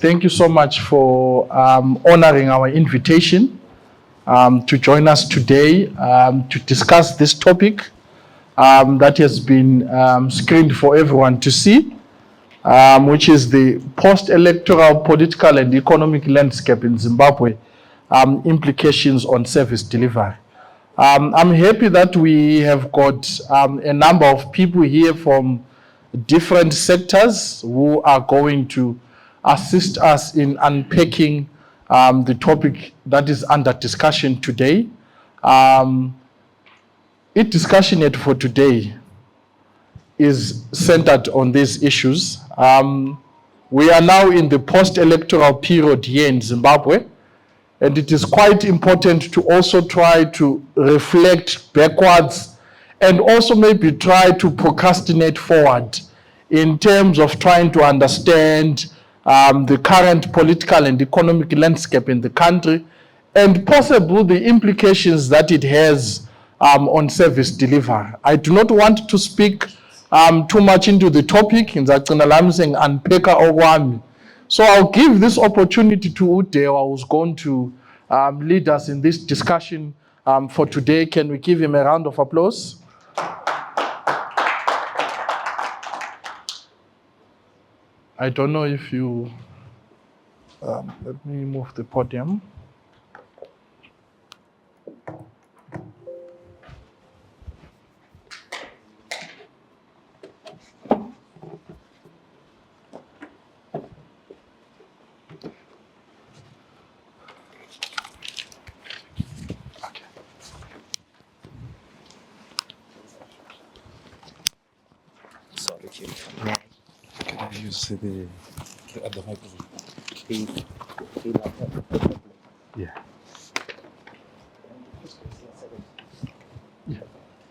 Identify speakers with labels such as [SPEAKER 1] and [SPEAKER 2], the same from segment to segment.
[SPEAKER 1] thank you so much for honoring our invitation to join us today to discuss this topic that has been screened for everyone to see, which is the post-electoral political and economic landscape in Zimbabwe, implications on service delivery. I'm happy that we have got a number of people here from different sectors who are going to assist us in unpacking the topic that is under discussion today. Its discussion for today is centered on these issues. We are now in the post-electoral period here in Zimbabwe, and it is quite important to also try to reflect backwards and also maybe try to procrastinate forward in terms of trying to understand the current political and economic landscape in the country and possibly the implications that it has on service delivery. I do not want to speak too much into the topic. So I'll give this opportunity to Udewa, who's going to lead us in this discussion for today. Can we give him a round of applause? I don't know if you, let me move the podium.
[SPEAKER 2] Can I use the other microphone? Yeah.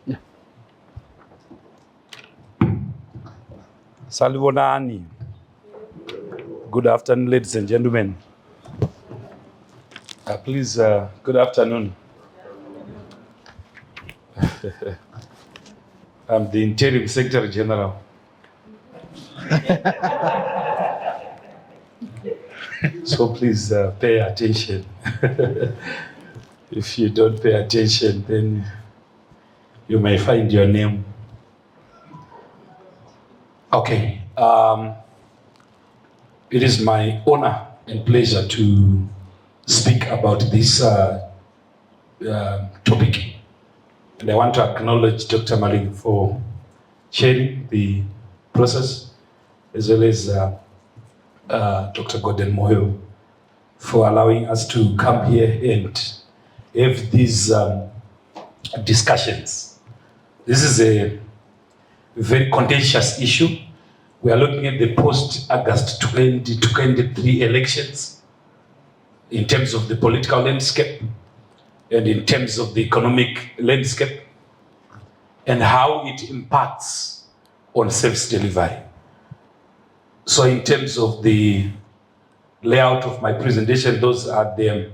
[SPEAKER 1] Yeah.
[SPEAKER 2] Salibonani. Good afternoon, ladies and gentlemen. Please, good afternoon. I'm the Interim Secretary General. So please pay attention. If you don't pay attention, then you may find your name. Okay. It is my honor and pleasure to speak about this topic. And I want to acknowledge Dr. Malik for chairing the process, as well as Dr. Gordon Moyo for allowing us to come here and have these discussions. This is a very contentious issue. We are looking at the post-August 2023 elections in terms of the political landscape and in terms of the economic landscape and how it impacts on service delivery. So in terms of the layout of my presentation, those are the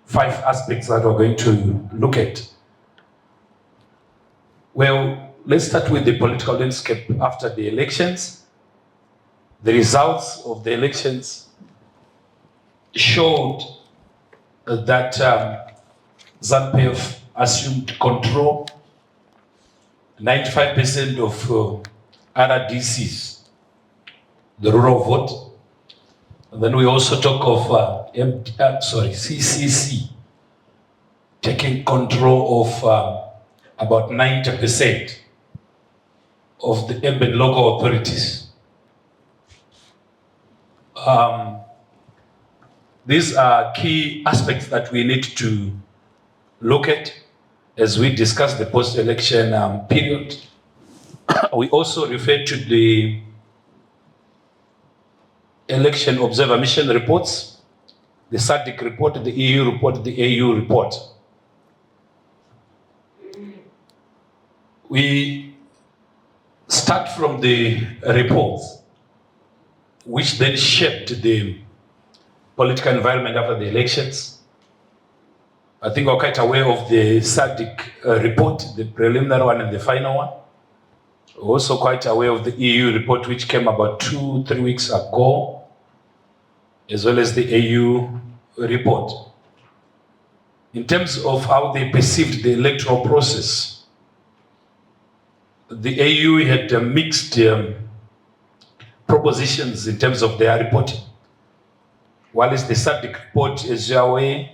[SPEAKER 2] 5 aspects that we're going to look at. Well, let's start with the political landscape after the elections. The results of the elections showed that ZANU-PF assumed control, 95% of RDCs, the rural vote. And then we also talk of CCC taking control of about 90% of the urban local authorities. These are key aspects that we need to look at as we discuss the post-election period. We also refer to the election observer mission reports, the SADC report, the EU report, the AU report. We start from the reports, which then shaped the political environment after the elections. I think we're quite aware of the SADC report, the preliminary one and the final one. We're also quite aware of the EU report, which came about 2-3 weeks ago. as well as the AU report. In terms of how they perceived the electoral process, the AU had mixed propositions in terms of their reporting. While the SADC report, as you are aware,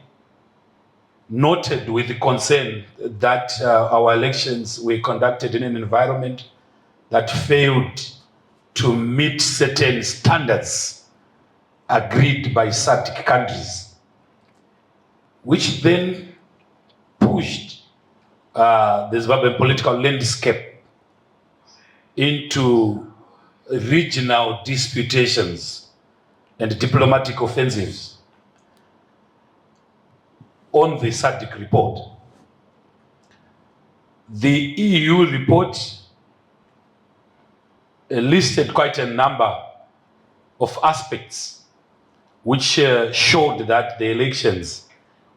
[SPEAKER 2] noted with concern that our elections were conducted in an environment that failed to meet certain standards agreed by SADC countries, which then pushed the Zimbabwean political landscape into regional disputations and diplomatic offensives on the SADC report. The EU report listed quite a number of aspects which showed that the elections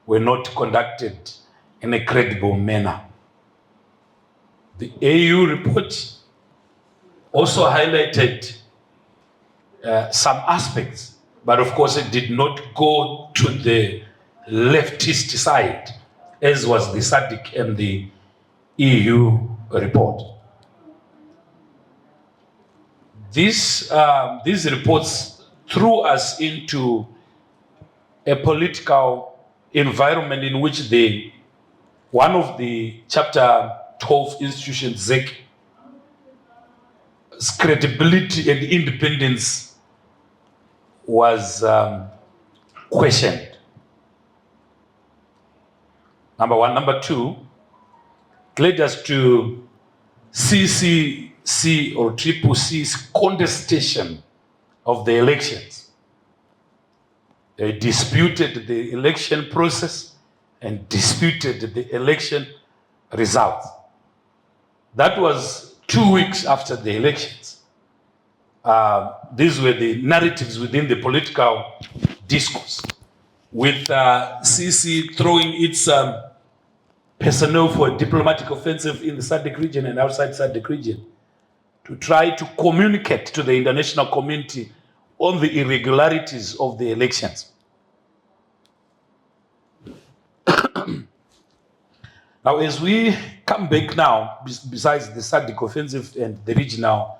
[SPEAKER 2] were not conducted in a credible manner. The AU report also highlighted some aspects, but of course it did not go to the leftist side, as was the SADC and the EU report. These reports threw us into a political environment in which one of the Chapter 12 institutions, ZEC, credibility and independence was questioned. Number one. Number two, it led us to CCC or CCC's contestation of the elections. They disputed the election process and disputed the election results. That was 2 weeks after the elections. These were the narratives within the political discourse, with CC throwing its personnel for a diplomatic offensive in the SADC region and outside SADC region to try to communicate to the international community on the irregularities of the elections. Now, as we come back now, besides the SADC offensive and the regional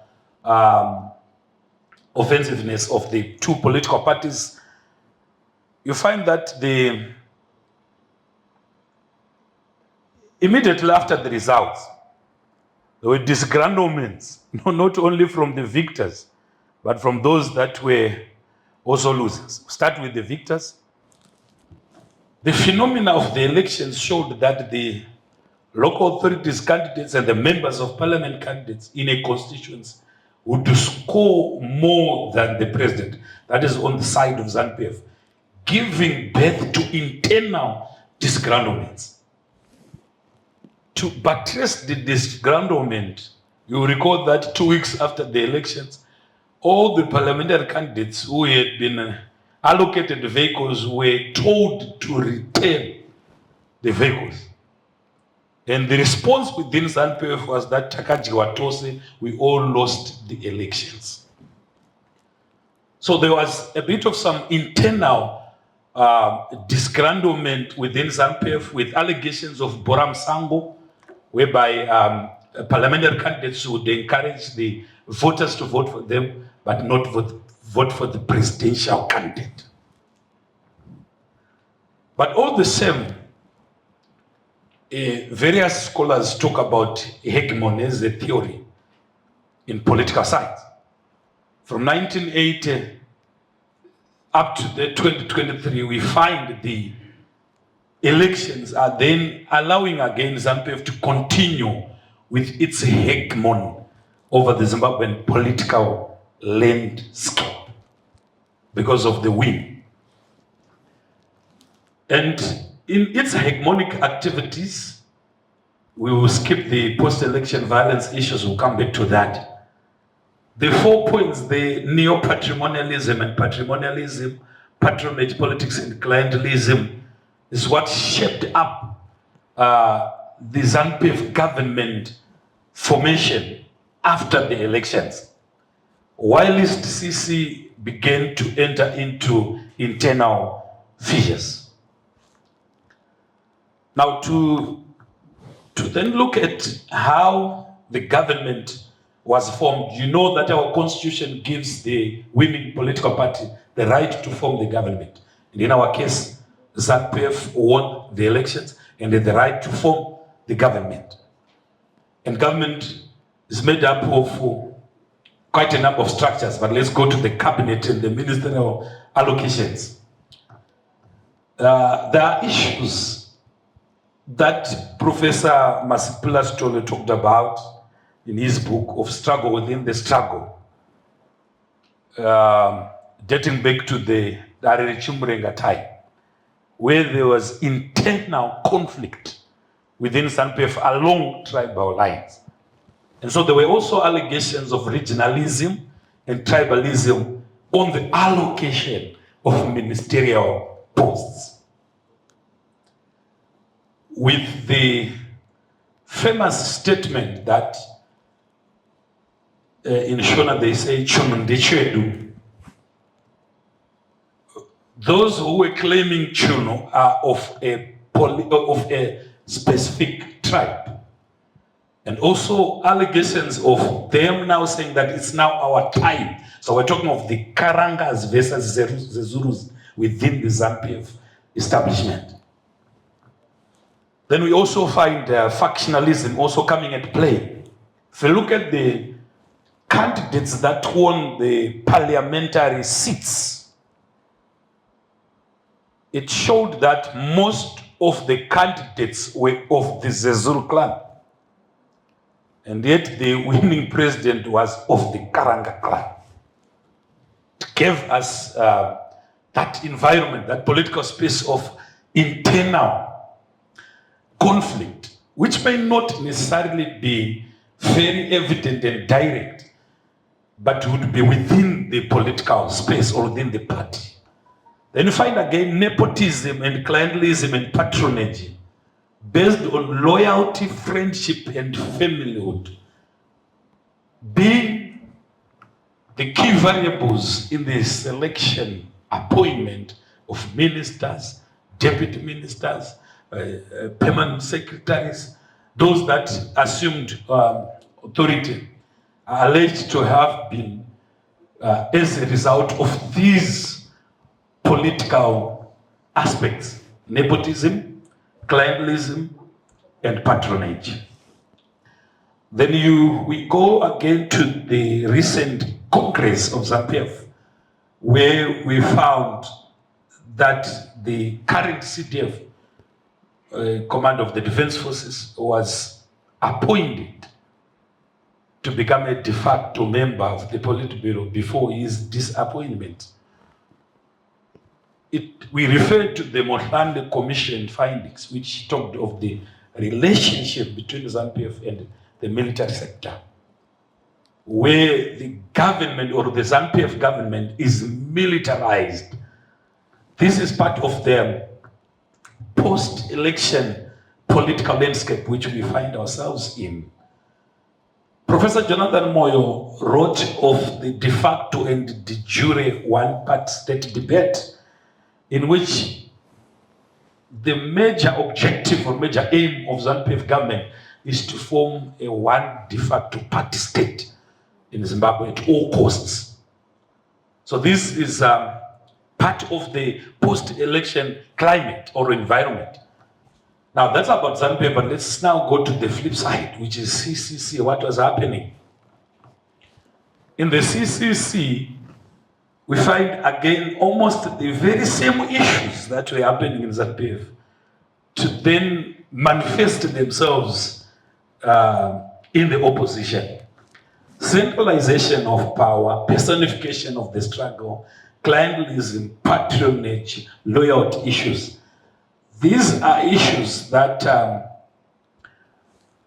[SPEAKER 2] offensiveness of the two political parties, you find that immediately after the results, there were disgruntlements, not only from the victors, but from those that were also losers. Start with the victors. The phenomena of the elections showed that the local authorities candidates and the members of parliament candidates in a constituency would score more than the president. That is on the side of ZANU-PF, giving birth to internal disgruntlements. To buttress the disgruntlement, you recall that 2 weeks after the elections, all the parliamentary candidates who had been allocated vehicles were told to return the vehicles. And the response within ZANU-PF was that Takaji Watose, we all lost the elections. So there was a bit of some internal disgruntlement within ZANU-PF with allegations of Boram Sango, whereby parliamentary candidates would encourage the voters to vote for them, but not vote for the presidential candidate. But all the same, various scholars talk about hegemony as a theory in political science. From 1980 up to the 2023, we find the elections are then allowing again ZANU-PF to continue with its hegemony over the Zimbabwean political landscape because of the win. And in its hegemonic activities, we will skip the post-election violence issues, we'll come back to that. The 4 points, the neo-patrimonialism and patrimonialism, patronage politics and clientelism, is what shaped up the ZANU-PF government formation after the elections. Whilst CC began to enter into internal fissures. Now, to then look at how the government was formed, you know that our constitution gives the winning political party the right to form the government. And in our case, ZANU-PF won the elections and had the right to form the government. And government is made up of quite a number of structures, but let's go to the cabinet and the ministerial allocations. There are issues that Professor Masipula Stole talked about in his book of Struggle Within the Struggle, dating back to the Darere Chimburenga time, where there was internal conflict within ZANU-PF along tribal lines. And so there were also allegations of regionalism and tribalism on the allocation of ministerial posts. With the famous statement that in Shona they say, Chunundechedu. Those who were claiming Chuno are of a specific tribe. And also allegations of them now saying that it's now our time. So we're talking of the Karangas versus the Zulus within the ZANU-PF establishment. Then we also find factionalism also coming at play. If you look at the candidates that won the parliamentary seats, it showed that most of the candidates were of the Zezuru clan. And yet the winning president was of the Karanga clan. It gave us that environment, that political space of internal conflict, which may not necessarily be very evident and direct, but would be within the political space or within the party. Then you find again nepotism and clientelism and patronage based on loyalty, friendship, and familyhood being the key variables in the selection, appointment of ministers, deputy ministers, permanent secretaries, those that assumed authority are alleged to have been as a result of these political aspects: nepotism, clientelism, and patronage. Then we go again to the recent Congress of ZANU-PF, where we found that the current CDF command of the Defense Forces was appointed to become a de facto member of the Politburo before his disappointment. We refer to the Motlande Commission findings, which talked of the relationship between ZANU-PF and the military sector, where the government or the ZANU-PF government is militarized. This is part of the post-election political landscape which we find ourselves in. Professor Jonathan Moyo wrote of the de facto and de jure one-part state debate, in which the major objective or major aim of ZANU-PF government is to form a one de facto party state in Zimbabwe at all costs. So this is part of the post-election climate or environment. Now that's about ZANU-PF, but let's now go to the flip side, which is CCC, what was happening. In the CCC, we find again almost the very same issues that were happening in ZANU-PF to then manifest themselves in the opposition. Centralization of power, personification of the struggle, clientelism, patronage, loyalty issues. These are issues that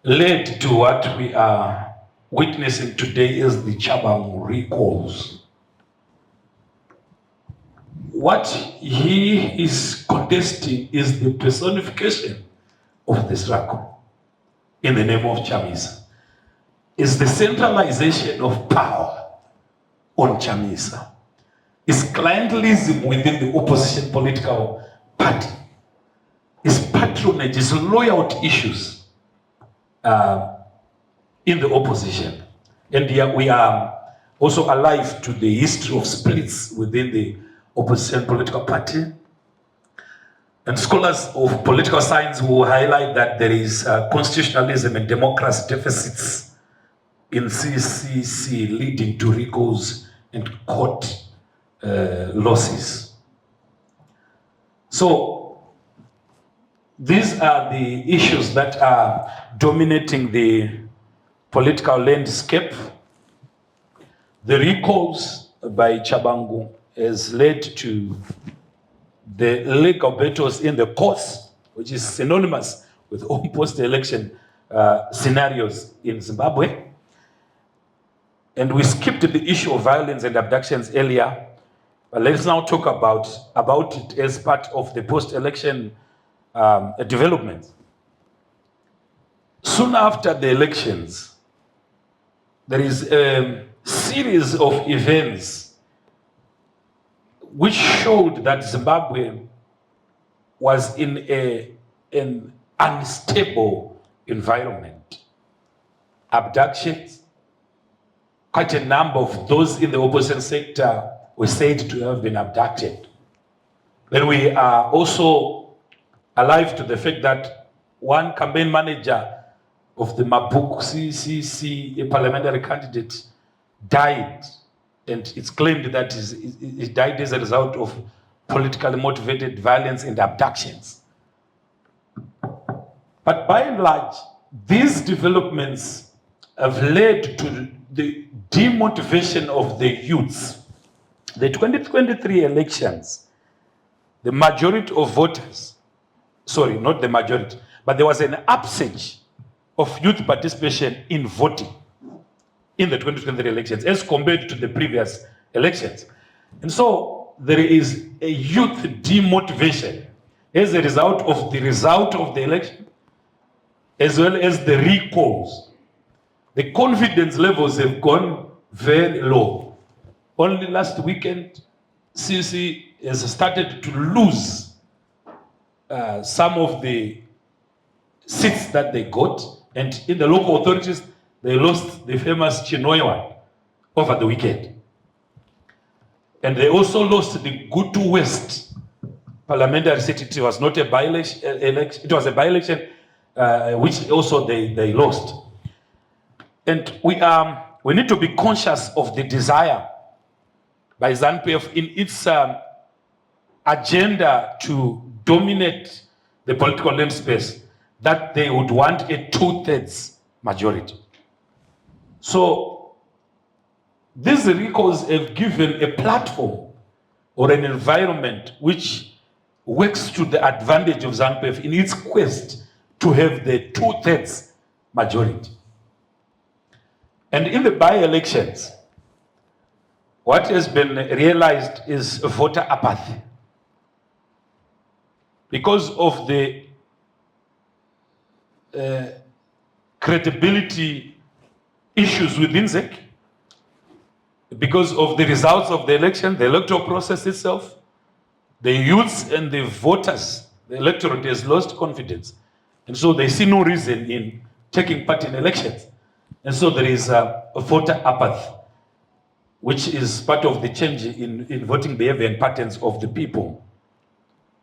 [SPEAKER 2] led to what we are witnessing today as the Chabang recalls. What he is contesting is the personification of the struggle in the name of Chamisa. Is the centralization of power on Chamisa. is clientelism within the opposition political party, is patronage, is loyalty issues in the opposition. And here we are also alive to the history of splits within the opposition political party. And scholars of political science will highlight that there is constitutionalism and democracy deficits in CCC leading to recalls and court losses. So these are the issues that are dominating the political landscape. The recalls by Chabangu has led to the legal battles in the courts, which is synonymous with all post-election scenarios in Zimbabwe. And we skipped the issue of violence and abductions earlier, but let's now talk about it as part of the post-election developments. Soon after the elections, there is a series of events which showed that Zimbabwe was in an unstable environment. Abductions, quite a number of those in the opposition sector were said to have been abducted. Then we are also alive to the fact that one campaign manager of the Mabuk CCC, a parliamentary candidate, died. And it's claimed that he died as a result of politically motivated violence and abductions. But by and large, these developments have led to the demotivation of the youths. The 2023 elections, the majority of voters, sorry, not the majority, but there was an upsurge of youth participation in voting in the 2023 elections as compared to the previous elections. And so there is a youth demotivation as a result of the election, as well as the recalls. The confidence levels have gone very low. Only last weekend, CC has started to lose some of the seats that they got, and in the local authorities, they lost the famous Chinoiwan over the weekend. And they also lost the Gutu West parliamentary seat. It was not a by-election, it was a by-election which also they lost. And we need to be conscious of the desire by ZANU-PF in its agenda to dominate the political landscape, that they would want a 2/3 majority. So these recalls have given a platform or an environment which works to the advantage of ZANU-PF in its quest to have the 2/3 majority. And in the by-elections, what has been realized is voter apathy. Because of the credibility issues within ZEC, because of the results of the election, the electoral process itself, the youths and the voters, the electorate has lost confidence. And so they see no reason in taking part in elections. And so there is a voter apathy, which is part of the change in voting behavior and patterns of the people.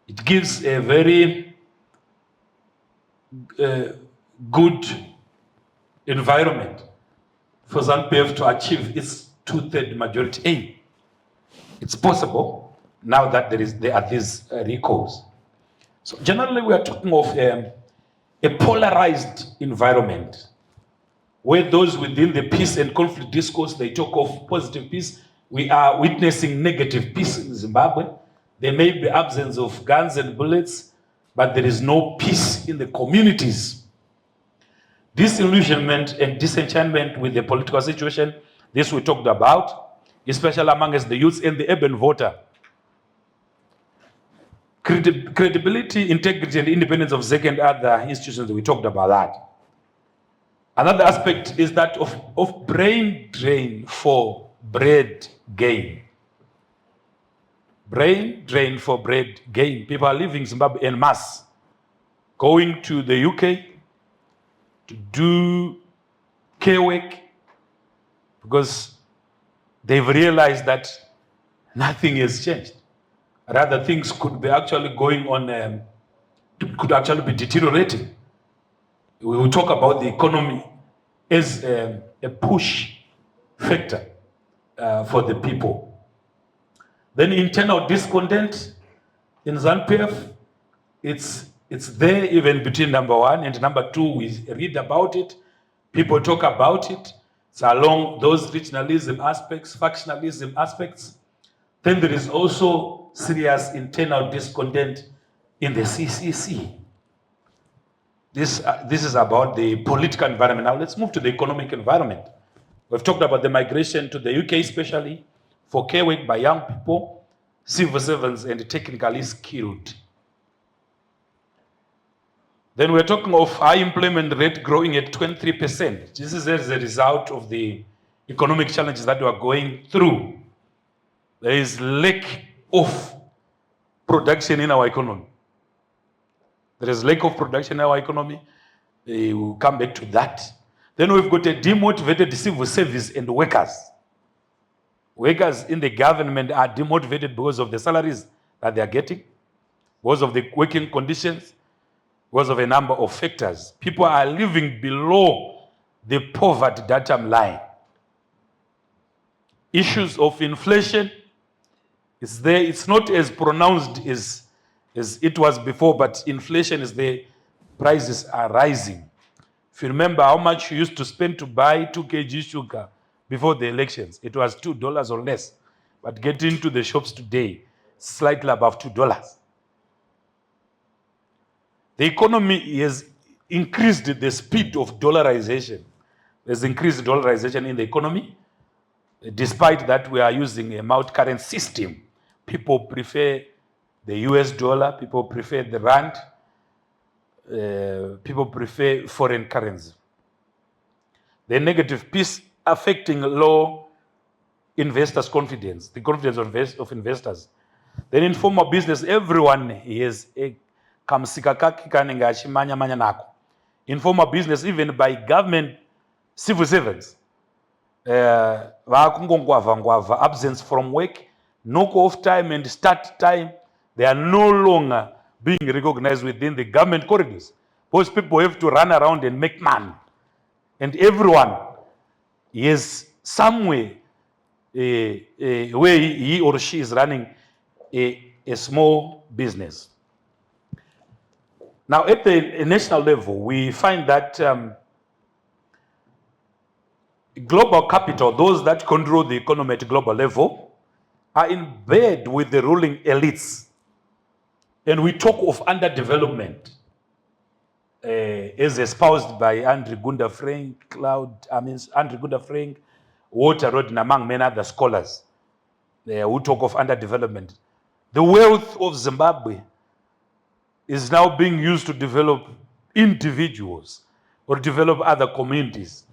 [SPEAKER 2] It gives a very good environment for ZANU-PF to achieve its 2/3 majority aim. It's possible now that there are these recalls. So generally we are talking of a polarized environment where those within the peace and conflict discourse, they talk of positive peace. We are witnessing negative peace in Zimbabwe. There may be absence of guns and bullets, but there is no peace in the communities. Disillusionment and disenchantment with the political situation, this we talked about, especially amongst the youths and the urban voter. Credibility, integrity, and independence of ZEC and other institutions, we talked about that. Another aspect is that of brain drain for bread gain. Brain drain for bread gain. People are leaving Zimbabwe en masse, going to the UK to do care work because they've realized that nothing has changed. Rather, things could be actually going on, could actually be deteriorating. We will talk about the economy as a push factor for the people. Then internal discontent in ZANU-PF, it's there even between number one and number two. We read about it, people talk about it. It's along those regionalism aspects, factionalism aspects. Then there is also serious internal discontent in the CCC. This is about the political environment. Now let's move to the economic environment. We've talked about the migration to the UK, especially for care work by young people, civil servants, and technically skilled. Then we're talking of high employment rate growing at 23%. This is as a result of the economic challenges that we are going through. There is lack of production in our economy. There is lack of production in our economy. We'll come back to that. Then we've got a demotivated civil service and workers. Workers in the government are demotivated because of the salaries that they are getting, because of the working conditions, because of a number of factors. People are living below the poverty datum line. Issues of inflation is there. It's not as pronounced as it was before, but inflation is there. Prices are rising. If you remember how much you used to spend to buy 2 kg sugar before the elections, it was $2 or less. But get into the shops today, slightly above $2. The economy has increased the speed of dollarization. There's increased dollarization in the economy. Despite that, we are using a multi-currency system. People prefer the US dollar, people prefer the rand, people prefer foreign currency. The negative piece affecting low investors' confidence, the confidence of investors. Then in formal business, everyone has a kamsika kake kanenge achimanya nako. In formal business, even by government civil servants, absence from work, knock off time and start time, they are no longer being recognized within the government corridors. Because people have to run around and make money. And everyone is somewhere where he or she is running a small business. Now, at the national level, we find that global capital, those that control the economy at global level, are in bed with the ruling elites. And we talk of underdevelopment, as espoused by Andrew Gunda Frank, Andrew Gunda Frank, Walter Rodin, among many other scholars who talk of underdevelopment. The wealth of Zimbabwe is now being used to develop individuals or develop other communities.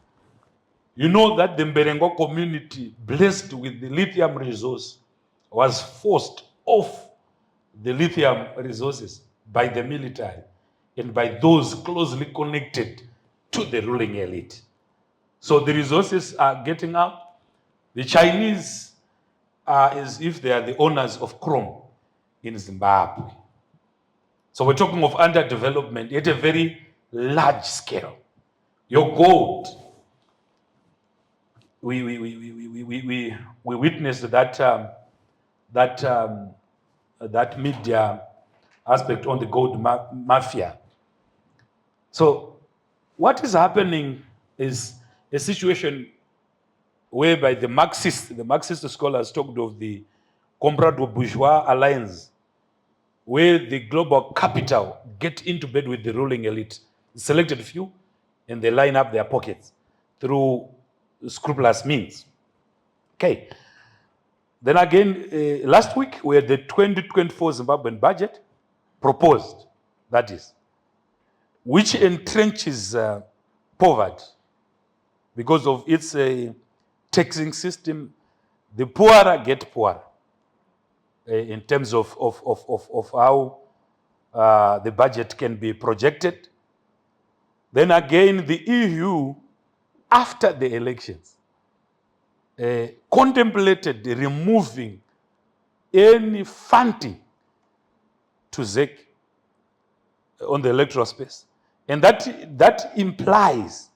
[SPEAKER 2] You know that the Mberengo community, blessed with the lithium resource, was forced off the lithium resources by the military and by those closely connected to the ruling elite. So the resources are getting out. The Chinese are as if they are the owners of chrome in Zimbabwe. So we're talking of underdevelopment at a very large scale. Your gold, we witnessed that that media aspect on the gold mafia. So what is happening is a situation whereby the Marxist scholars talked of the Comprador-Bourgeois alliance, where the global capital get into bed with the ruling elite, selected few, and they line up their pockets through scrupulous means. Okay. Then again, last week, we had the 2024 Zimbabwean budget proposed, that is, which entrenches poverty because of its taxing system. The poorer get poorer. in terms of how the budget can be projected. Then again, the EU, after the elections, contemplated removing any funding to ZEC on the electoral space. And that implies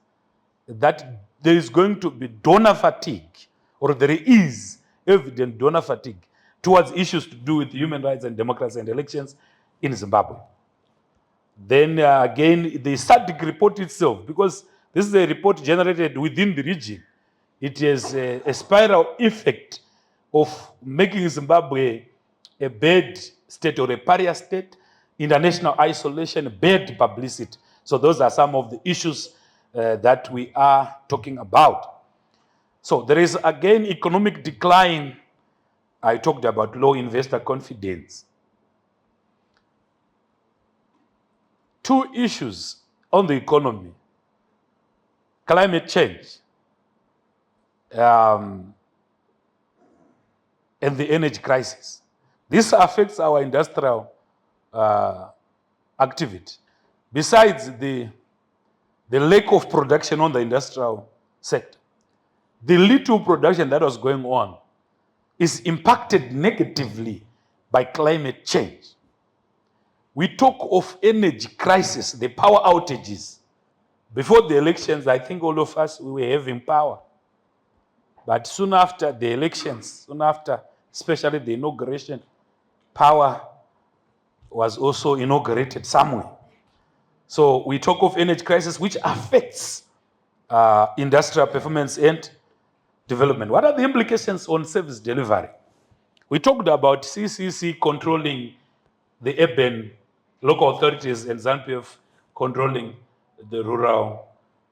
[SPEAKER 2] that there is going to be donor fatigue, or there is evident donor fatigue towards issues to do with human rights and democracy and elections in Zimbabwe. Then again, the SADC report itself, because this is a report generated within the region, it has a spiral effect of making Zimbabwe a bad state or a pariah state, international isolation, bad publicity. So those are some of the issues that we are talking about. So there is again economic decline. I talked about low investor confidence. Two issues on the economy: climate change and the energy crisis. This affects our industrial activity. Besides the lack of production on the industrial sector, the little production that was going on is impacted negatively by climate change. We talk of energy crisis, the power outages. Before the elections, I think all of us, we were having power. But soon after the elections, soon after, especially the inauguration, power was also inaugurated somewhere. So we talk of energy crisis, which affects industrial performance and development. What are the implications on service delivery? We talked about CCC controlling the urban local authorities and ZANU-PF controlling the rural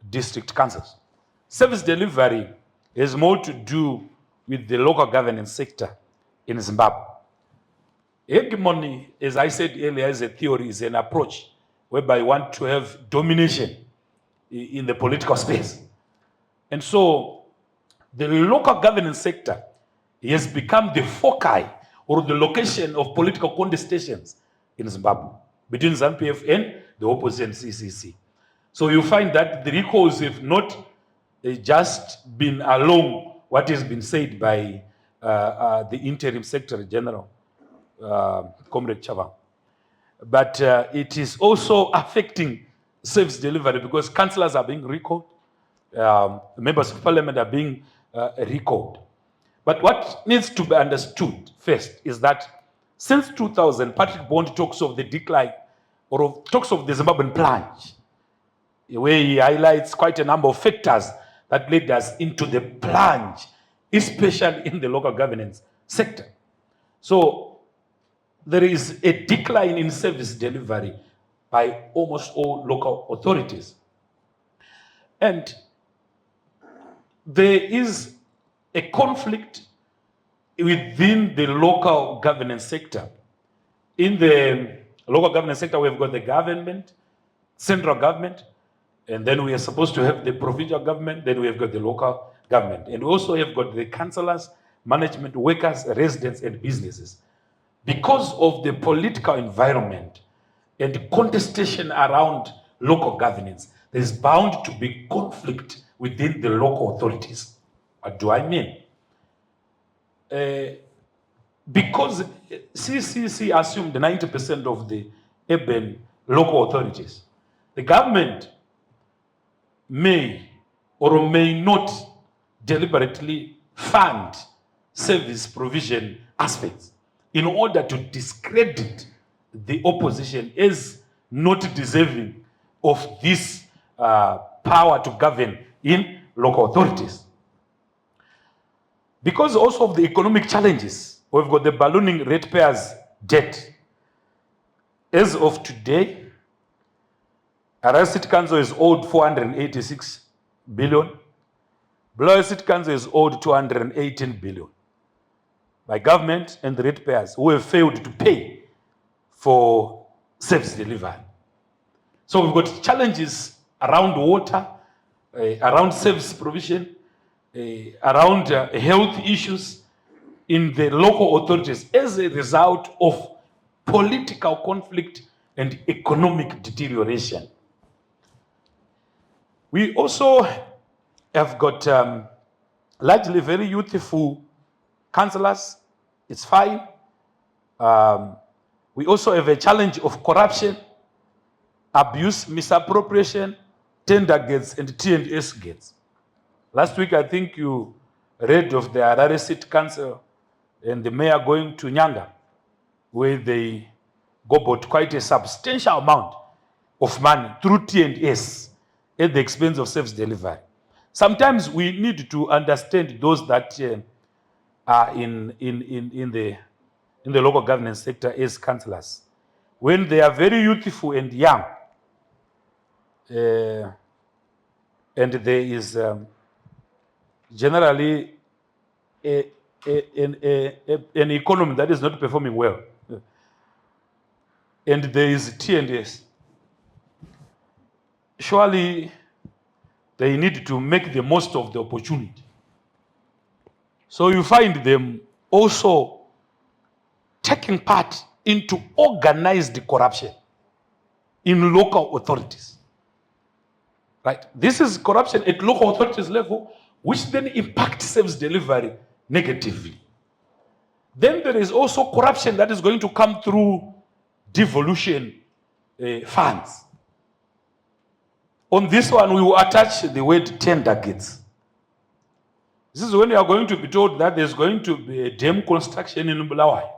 [SPEAKER 2] district councils. Service delivery has more to do with the local governance sector in Zimbabwe. Hegemony, as I said earlier, is a theory, is an approach whereby you want to have domination in the political space. And so the local governance sector has become the foci or the location of political contestations in Zimbabwe between ZANU-PF and the opposition CCC. So you find that the recalls have not just been along what has been said by the interim Secretary General, Comrade Chava. But it is also affecting service delivery because councillors are being recalled, members of parliament are being recalled. But what needs to be understood first is that since 2000, Patrick Bond talks of the decline or talks of the Zimbabwean plunge, where he highlights quite a number of factors that led us into the plunge, especially in the local governance sector. So there is a decline in service delivery by almost all local authorities. And there is a conflict within the local governance sector. In the local governance sector, we've got the government, central government, and then we are supposed to have the provincial government, then we have got the local government. And we also have got the councillors, management, workers, residents, and businesses. Because of the political environment and contestation around local governance, there is bound to be conflict within the local authorities. What do I mean? Because CCC assumed 90% of the urban local authorities, the government may or may not deliberately fund service provision aspects in order to discredit the opposition as not deserving of this power to govern in local authorities. Because also of the economic challenges, we've got the ballooning ratepayers' debt. As of today, Harare City Council is owed 486 billion. Bulawayo City Council is owed 218 billion by government and the ratepayers who have failed to pay for service delivery. So we've got challenges around water, around service provision, around health issues, in the local authorities as a result of political conflict and economic deterioration. We also have got largely very youthful councillors. It's fine. We also have a challenge of corruption, abuse, misappropriation, tender gates, and T&S gates. Last week, I think you read of the Harare City Council and the mayor going to Nyanga, where they got quite a substantial amount of money through T&S at the expense of service delivery. Sometimes we need to understand those that are in the local government sector as councillors. When they are very youthful and young, and there is generally an economy that is not performing well, and there is T&S, surely they need to make the most of the opportunity. So you find them also taking part into organized corruption in local authorities. Right? This is corruption at local authorities level, which then impacts service delivery negatively. Then there is also corruption that is going to come through devolution funds. On this one, we will attach the word tender gates. This is when you are going to be told that there's going to be a dam construction in Bulawayo.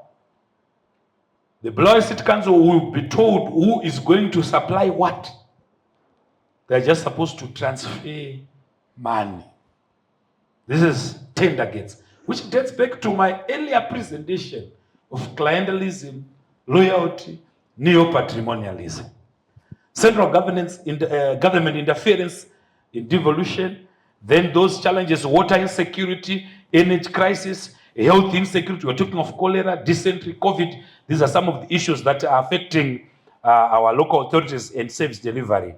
[SPEAKER 2] The Bulawayo City Council will be told who is going to supply what. They're just supposed to transfer money. This is tender gates, which dates back to my earlier presentation of clientelism, loyalty, neo-patrimonialism. Central government interference in devolution, then those challenges, water insecurity, energy crisis, health insecurity. We're talking of cholera, dysentery, COVID. These are some of the issues that are affecting our local authorities and service delivery.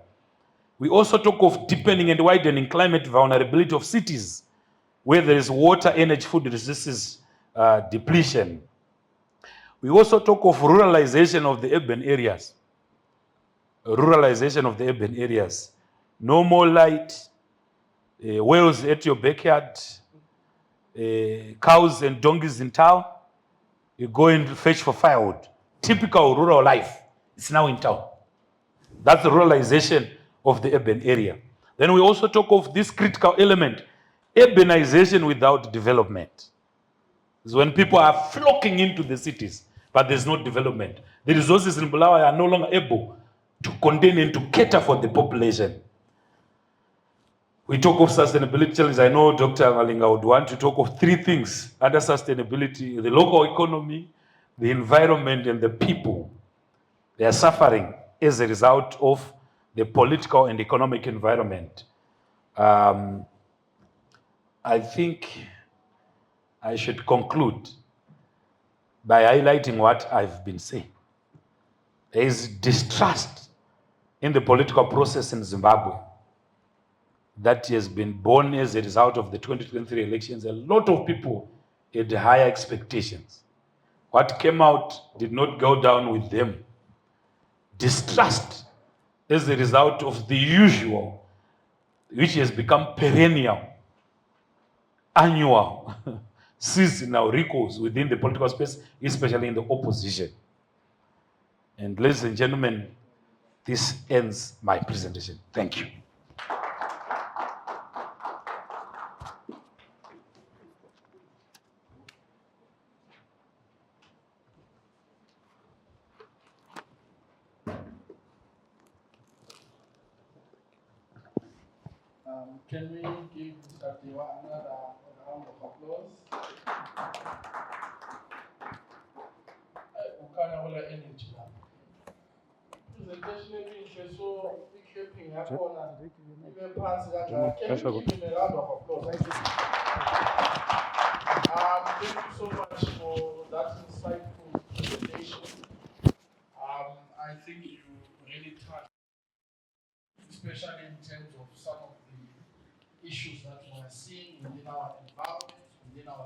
[SPEAKER 2] We also talk of deepening and widening climate vulnerability of cities, where there is water, energy, food resources depletion. We also talk of ruralization of the urban areas. Ruralization of the urban areas. No more light, wells at your backyard, cows and donkeys in town. You go and fetch for firewood. Typical rural life. It's now in town. That's the ruralization of the urban area. Then we also talk of this critical element, urbanization without development. It's when people are flocking into the cities, but there's no development. The resources in Bulawayo are no longer able to contain and to cater for the population. We talk of sustainability challenges. I know Dr. Malinga would want to talk of three things under sustainability: the local economy, the environment, and the people. They are suffering as a result of the political and economic environment. I think I should conclude by highlighting what I've been saying. There is distrust in the political process in Zimbabwe that has been born as a result of the 2023 elections. A lot of people had higher expectations. What came out did not go down with them. Distrust as a result of the usual, which has become perennial, annual, seasonal recalls within the political space, especially in the opposition. And ladies and gentlemen, this ends my presentation. Thank you.
[SPEAKER 1] Can we give Mr. Diwa another round of applause? Ukana wala energy la. Presentation eminhle so i-clapping yakhona ibe phansi kanjalo. Can we give him a round of applause? Thank you so much for that insightful presentation. I think you really touched, especially in terms of some of the issues that we are seeing within our environment, within our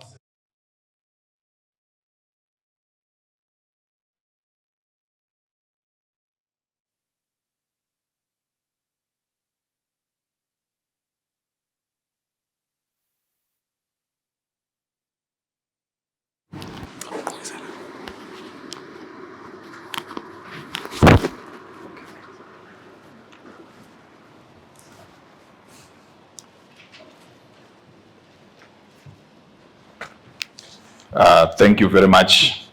[SPEAKER 3] Thank you very much.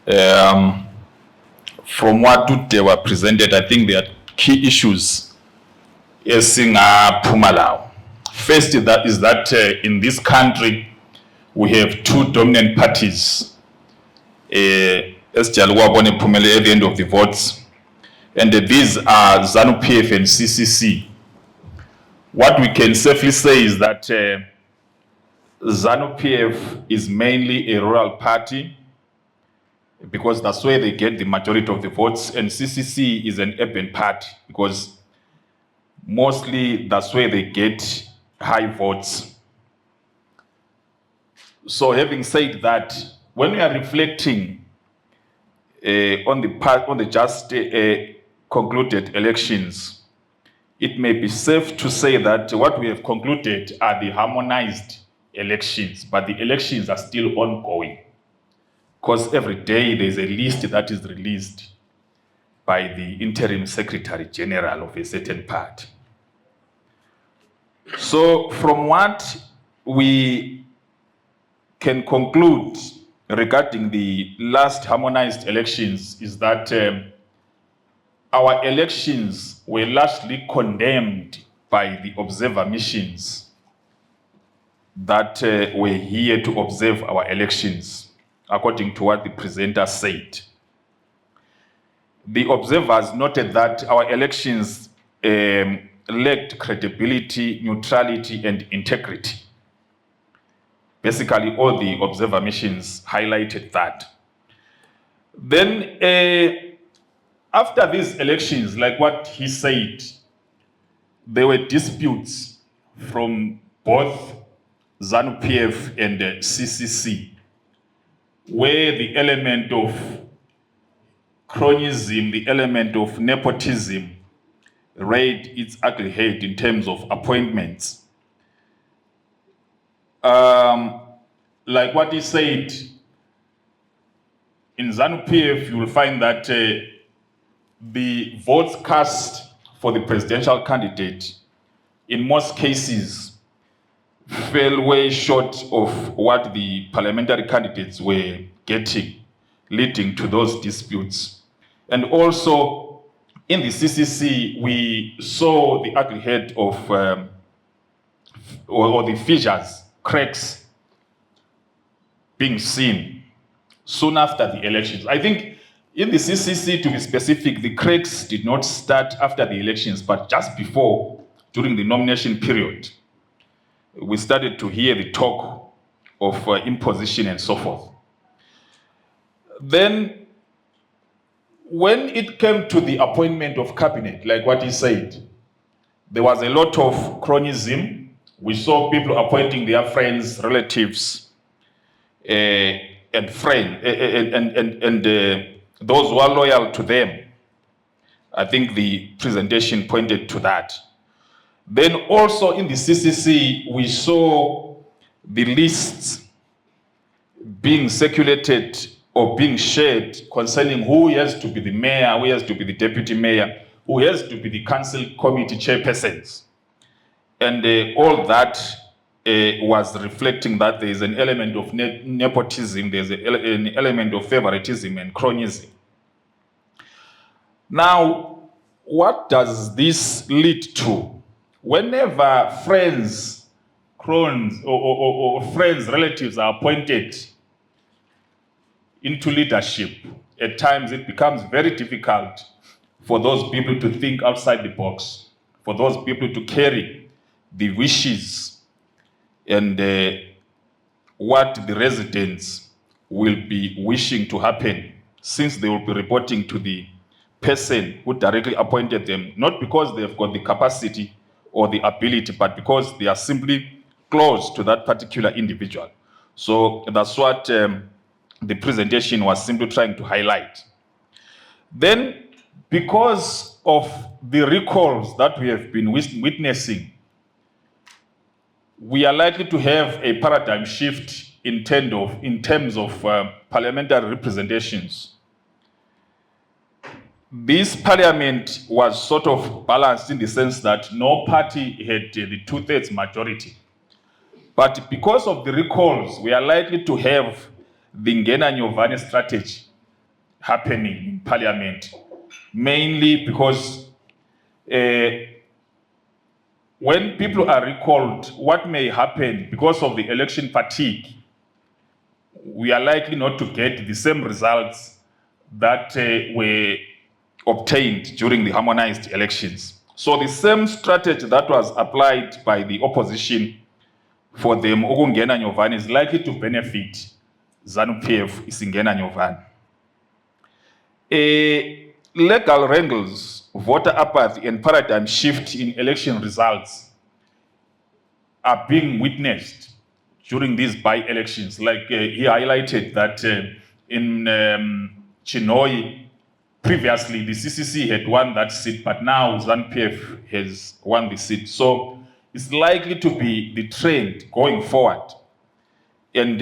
[SPEAKER 3] From what they were presented, I think there are key issues in Pumalau. First is that in this country, we have two dominant parties. As Jalwabone Pumele at the end of the votes. And these are ZANU-PF and CCC. What we can safely say is that ZANU-PF is mainly a rural party because that's where they get the majority of the votes, and CCC is an urban party because mostly that's where they get high votes. So having said that, when we are reflecting on the just concluded elections, it may be safe to say that what we have concluded are the harmonized elections, but the elections are still ongoing because every day there's a list that is released by the interim secretary general of a certain party. So from what we can conclude regarding the last harmonized elections is that our elections were largely condemned by the observer missions that were here to observe our elections, according to what the presenter said. The observers noted that our elections lacked credibility, neutrality, and integrity. Basically, all the observer missions highlighted that. Then, after these elections, like what he said, there were disputes from both ZANU-PF and CCC, where the element of cronyism, the element of nepotism, reared its ugly head in terms of appointments. Like what he said, in ZANU-PF, you will find that the votes cast for the presidential candidate, in most cases, fell way short of what the parliamentary candidates were getting, leading to those disputes. And also, in the CCC, we saw the ugly head of, or the fissures, cracks, being seen soon after the elections. I think in the CCC, to be specific, the cracks did not start after the elections, but just before, during the nomination period. We started to hear the talk of imposition and so forth. Then, when it came to the appointment of cabinet, like what he said, there was a lot of cronyism. We saw people appointing their friends, relatives, and those who are loyal to them. I think the presentation pointed to that. Then also in the CCC, we saw the lists being circulated or being shared concerning who has to be the mayor, who has to be the deputy mayor, who has to be the council committee chairpersons. And all that was reflecting that there is an element of nepotism, there's an element of favoritism and cronyism. Now, what does this lead to? Whenever friends, crones, or friends, relatives are appointed into leadership, at times it becomes very difficult for those people to think outside the box, for those people to carry the wishes and what the residents will be wishing to happen, since they will be reporting to the person who directly appointed them, not because they've got the capacity or the ability, but because they are simply close to that particular individual. So that's what the presentation was simply trying to highlight. Then, because of the recalls that we have been witnessing, we are likely to have a paradigm shift in terms of parliamentary representations. This parliament was sort of balanced in the sense that no party had the 2/3 majority. But because of the recalls, we are likely to have the Ngena Nyovane strategy happening in parliament, mainly because when people are recalled, what may happen because of the election fatigue, we are likely not to get the same results that were obtained during the harmonized elections. So the same strategy that was applied by the opposition for them ukungena Nyovane is likely to benefit ZANU-PF isingena Nyovane. Legal wrangles, voter apathy, and paradigm shift in election results are being witnessed during these by-elections. Like he highlighted that in Chinhoyi, previously the CCC had won that seat, but now ZANU-PF has won the seat. So it's likely to be the trend going forward. And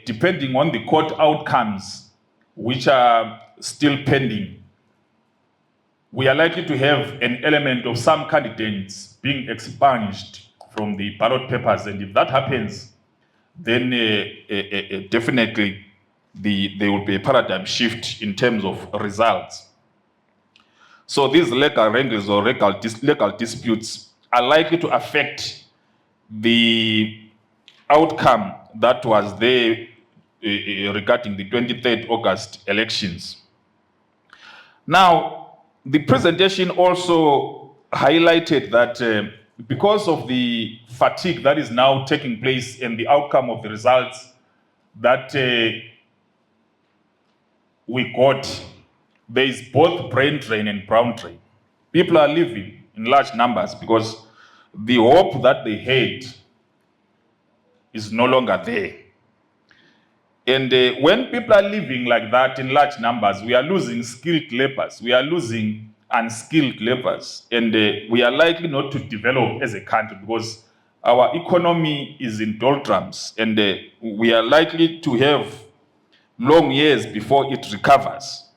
[SPEAKER 3] depending on the court outcomes, which are still pending, we are likely to have an element of some candidates being expunged from the ballot papers. And if that happens, then definitely there will be a paradigm shift in terms of results. So these legal wrangles or legal disputes are likely to affect the outcome that was there regarding the 23rd August elections. Now, the presentation also highlighted that because of the fatigue that is now taking place and the outcome of the results that we got, there is both brain drain and brown drain. People are leaving in large numbers because the hope that they had is no longer there. And when people are living like that in large numbers, we are losing skilled laborers, we are losing unskilled laborers, and we are likely not to develop as a country because our economy is in doldrums, and we are likely to have long years before it recovers.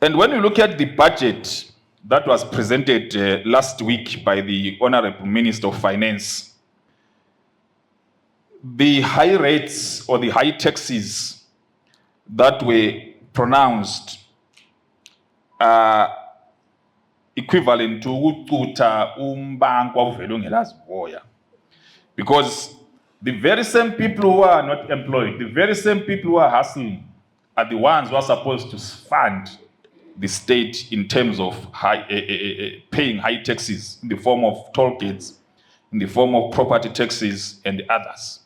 [SPEAKER 3] And when you look at the budget that was presented last week by the Honorable Minister of Finance, the high rates or the high taxes that were pronounced are equivalent to ukuta umbango wavele ongelazivoya, because the very same people who are not employed, the very same people who are hustling, are the ones who are supposed to fund the state in terms of paying high taxes in the form of toll gates, in the form of property taxes and others.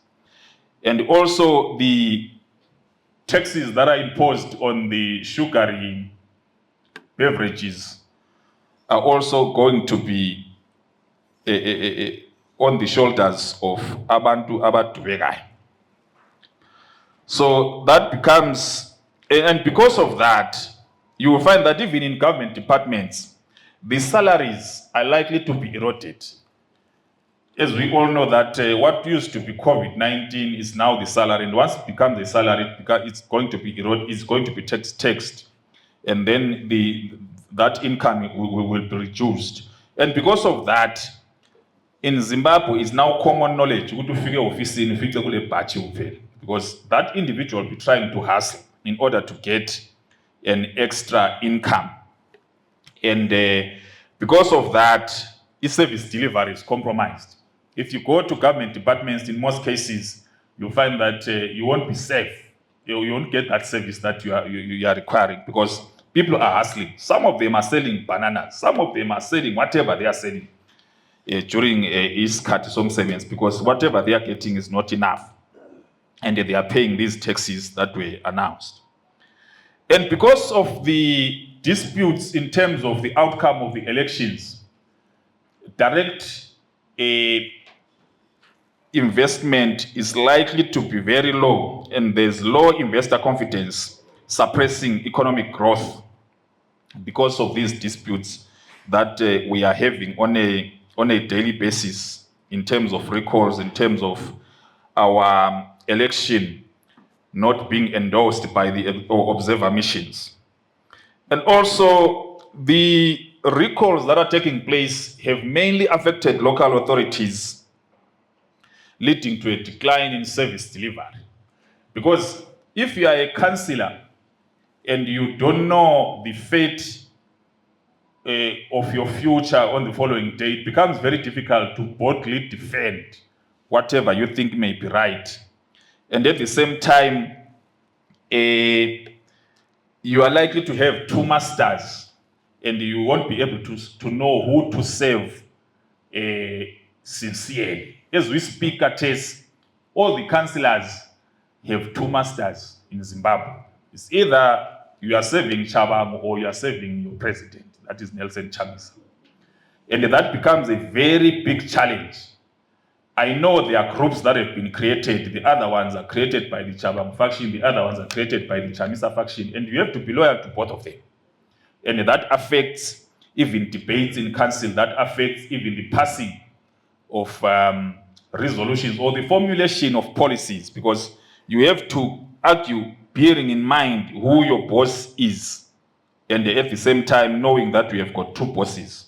[SPEAKER 3] And also the taxes that are imposed on the sugary beverages are also going to be on the shoulders of abantu abadubekayo. So that becomes, and because of that, you will find that even in government departments, the salaries are likely to be eroded. As we all know that what used to be COVID-19 is now the salary, and once it becomes a salary, it's going to be eroded, it's going to be taxed, and then that income will be reduced. And because of that, in Zimbabwe, it's now common knowledge because that individual will be trying to hustle in order to get an extra income. And because of that, its service delivery is compromised. If you go to government departments, in most cases, you'll find that you won't be safe. You won't get that service that you are requiring because people are hustling. Some of them are selling bananas. Some of them are selling whatever they are selling during isikhathi somsebenzi, because whatever they are getting is not enough. And they are paying these taxes that were announced. And because of the disputes in terms of the outcome of the elections, direct investment is likely to be very low, and there's low investor confidence, suppressing economic growth because of these disputes that we are having on a daily basis in terms of recalls, in terms of our election not being endorsed by the observer missions. And also, the recalls that are taking place have mainly affected local authorities leading to a decline in service delivery. Because if you are a councillor and you don't know the fate of your future on the following day, it becomes very difficult to boldly defend whatever you think may be right. And at the same time, you are likely to have two masters and you won't be able to know who to serve sincerely. As we speak at this, all the councillors have two masters in Zimbabwe. It's either you are serving Chabango or you are serving your president, that is Nelson Chamisa. And that becomes a very big challenge. I know there are groups that have been created. The other ones are created by the Chabango faction. The other ones are created by the Chamisa faction. And you have to be loyal to both of them. And that affects even debates in council. That affects even the passing of resolutions or the formulation of policies, because you have to argue bearing in mind who your boss is, and at the same time knowing that we have got two bosses.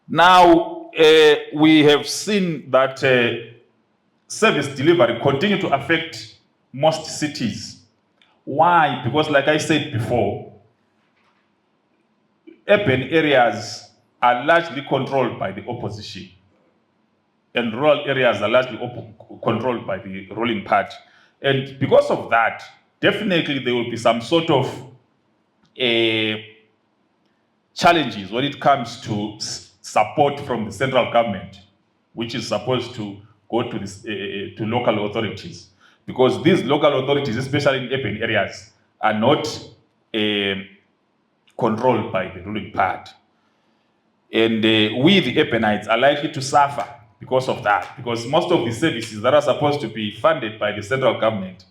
[SPEAKER 3] Now, we have seen that service delivery continue to affect most cities. Why? Because like I said before, urban areas are largely controlled by the opposition, and rural areas are largely controlled by the ruling party. And because of that, definitely there will be some sort of challenges when it comes to support from the central government, which is supposed to go to this, to local authorities. Because these local authorities, especially in urban areas, are not controlled by the ruling party. And we, the urbanites, are likely to suffer because of that, because most of the services that are supposed to be funded by the central government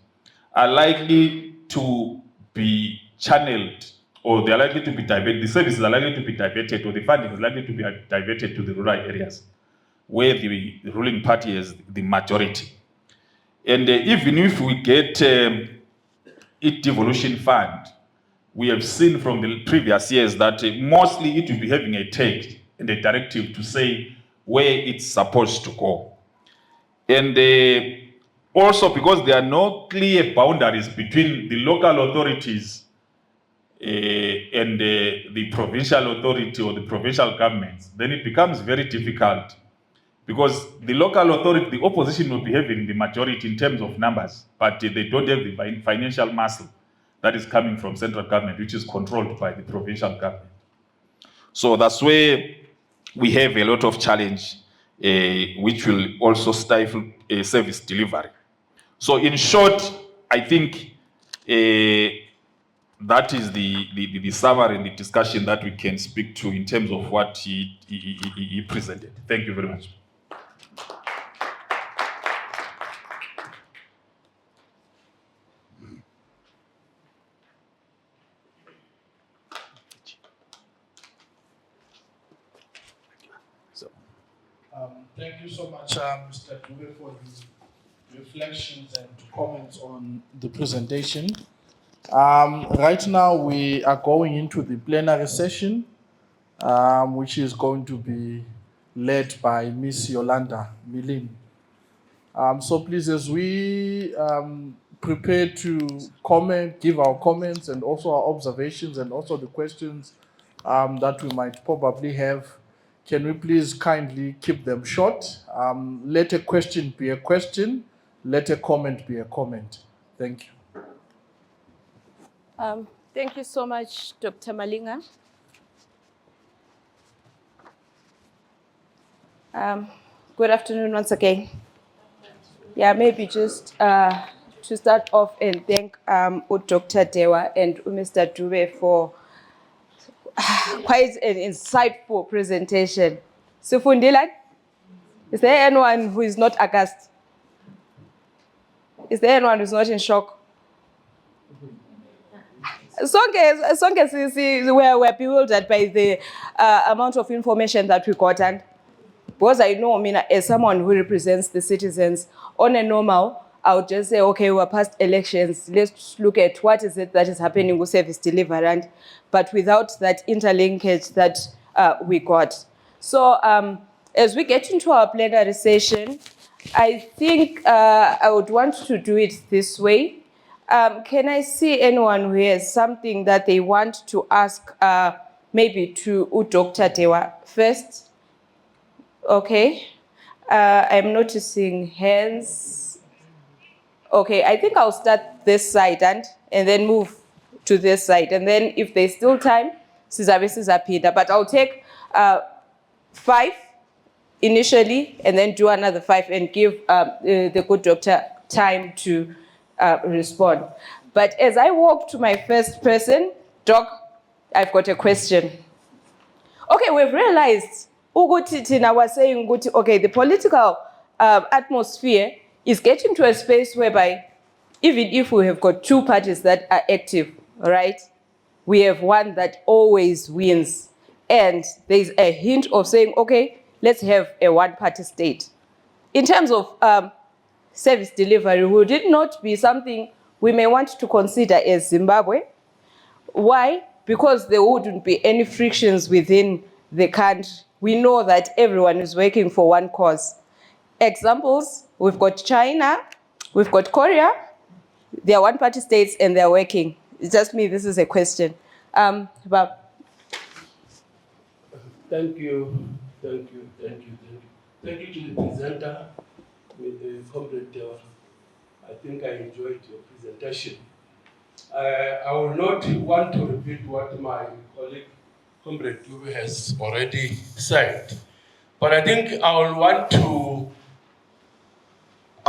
[SPEAKER 3] are likely to be channeled, or they are likely to be diverted. The services are likely to be diverted, or the funding is likely to be diverted to the rural areas where the ruling party has the majority. And even if we get it devolution fund, we have seen from the previous years that mostly it will be having a text and a directive to say where it's supposed to go. And also because there are no clear boundaries between the local authorities and the provincial authority or the provincial governments, then it becomes very difficult, because the local authority, the opposition will be having the majority in terms of numbers, but they don't have the financial muscle that is coming from central government, which is controlled by the provincial government. So that's where we have a lot of challenge, which will also stifle service delivery. So in short, I think that is the summary and the discussion that we can speak to in terms of what he presented. Thank you very much.
[SPEAKER 1] Thank you so much, Mr. Dube, for the reflections and comments on the presentation. Right now, we are going into the plenary session, which is going to be led by Ms. Yolanda Milin. So please, as we prepare to comment, give our comments and also our observations and also the questions that we might probably have, can we please kindly keep them short? Let a question be a question, let a comment be a comment. Thank you.
[SPEAKER 4] Thank you so much, Dr. Malinga. Good afternoon once again. Yeah, maybe just to start off and thank Dr. Dewa and Mr. Dube for quite an insightful presentation. Sifundile, is there anyone who is not aghast? Is there anyone who is not in shock? As long as we're bewildered by the amount of information that we got, and because I know, as someone who represents the citizens, on a normal, I would just say, okay, we're past elections, let's look at what is it that is happening with service delivery, but without that interlinkage that we got. So as we get into our plenary session, I think I would want to do it this way. Can I see anyone who has something that they want to ask, maybe to Dr. Dewa first? Okay. I'm noticing hands. Okay, I think I'll start this side and then move to this side. And then if there's still time, Sizaphinda. But I'll take 5 initially and then do another 5 and give the good doctor time to respond. But as I walk to my first person, Doc, I've got a question. Okay, we've realized, Uguti Tina was saying, okay, the political atmosphere is getting to a space whereby even if we have got 2 parties that are active, right, we have one that always wins. And there's a hint of saying, okay, let's have a one-party state. In terms of service delivery, would it not be something we may want to consider as Zimbabwe? Why? Because there wouldn't be any frictions within the country. We know that everyone is working for one cause. Examples, we've got China, we've got Korea, they are one-party states and they're working. It's just me, this is a question. Bob.
[SPEAKER 5] Thank you. Thank you to the presenter, with the Comrade Dewa. I think I enjoyed your presentation. I will not want to repeat what my colleague, Comrade Dube, has already said, but I think I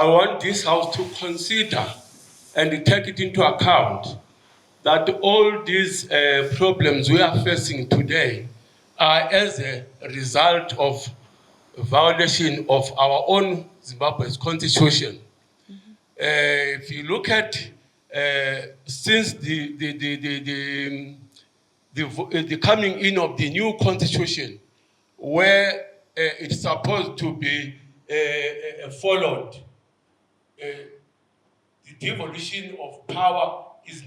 [SPEAKER 5] want this House to consider and take it into account that all these problems we are facing today are as a result of violation of our own Zimbabwe's constitution. If you look at since the coming in of the new constitution, where it's supposed to be followed, the devolution of power has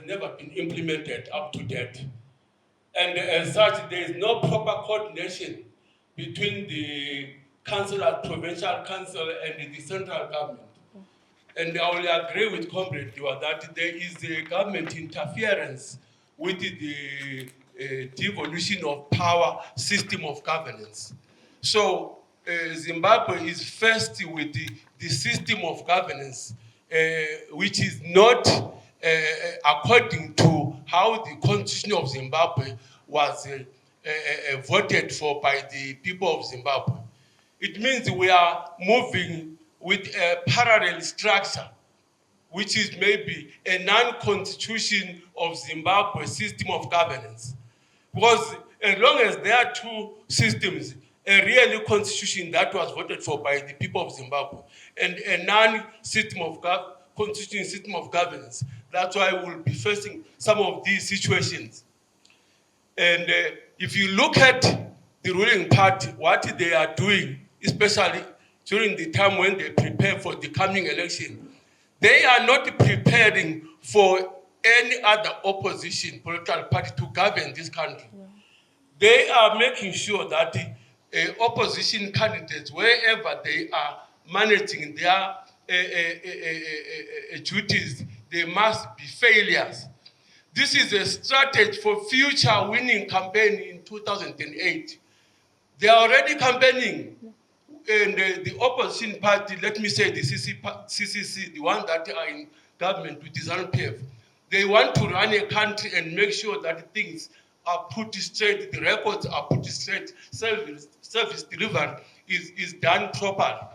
[SPEAKER 5] never been implemented up to date. And as such, there is no proper coordination between the council, provincial council, and the central government. And I will agree with Comrade Dua that there is a government interference with the devolution of power system of governance. So Zimbabwe is first with the system of governance, which is not according to how the constitution of Zimbabwe was voted for by the people of Zimbabwe. It means we are moving with a parallel structure, which is maybe a non-constitution of Zimbabwe system of governance. Because as long as there are 2 systems, a real constitution that was voted for by the people of Zimbabwe and a non-system of constitution system of governance, that's why we'll be facing some of these situations. And if you look at the ruling party, what they are doing, especially during the time when they prepare for the coming election, they are not preparing for any other opposition political party to govern this country. Yeah. They are making sure that the opposition candidates, wherever they are managing their duties, they must be failures. This is a strategy for future winning campaign in 2008. They are already campaigning. And the opposition party, let me say the CCC, the one that are in government with the ZANU-PF, they want to run a country and make sure that things are put straight, the records are put straight, service delivery is done properly.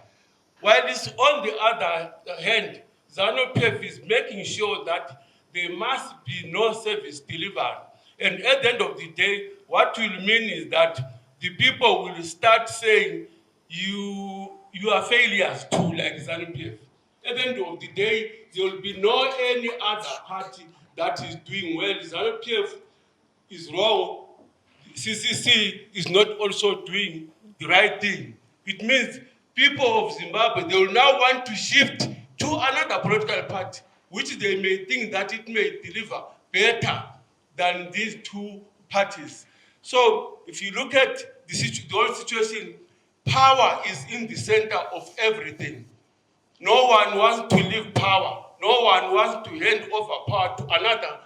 [SPEAKER 5] While this, on the other hand, ZANU-PF is making sure that there must be no service delivered. And at the end of the day, what will mean is that the people will start saying, you are failures too, like ZANU-PF. At the end of the day, there will be no any other party that is doing well. ZANU-PF is wrong. CCC is not also doing the right thing. It means people of Zimbabwe, they will now want to shift to another political party, which they may think that it may deliver better than these 2 parties. So if you look at the whole situation, power is in the center of everything. No one wants to leave power. No one wants to hand over power to another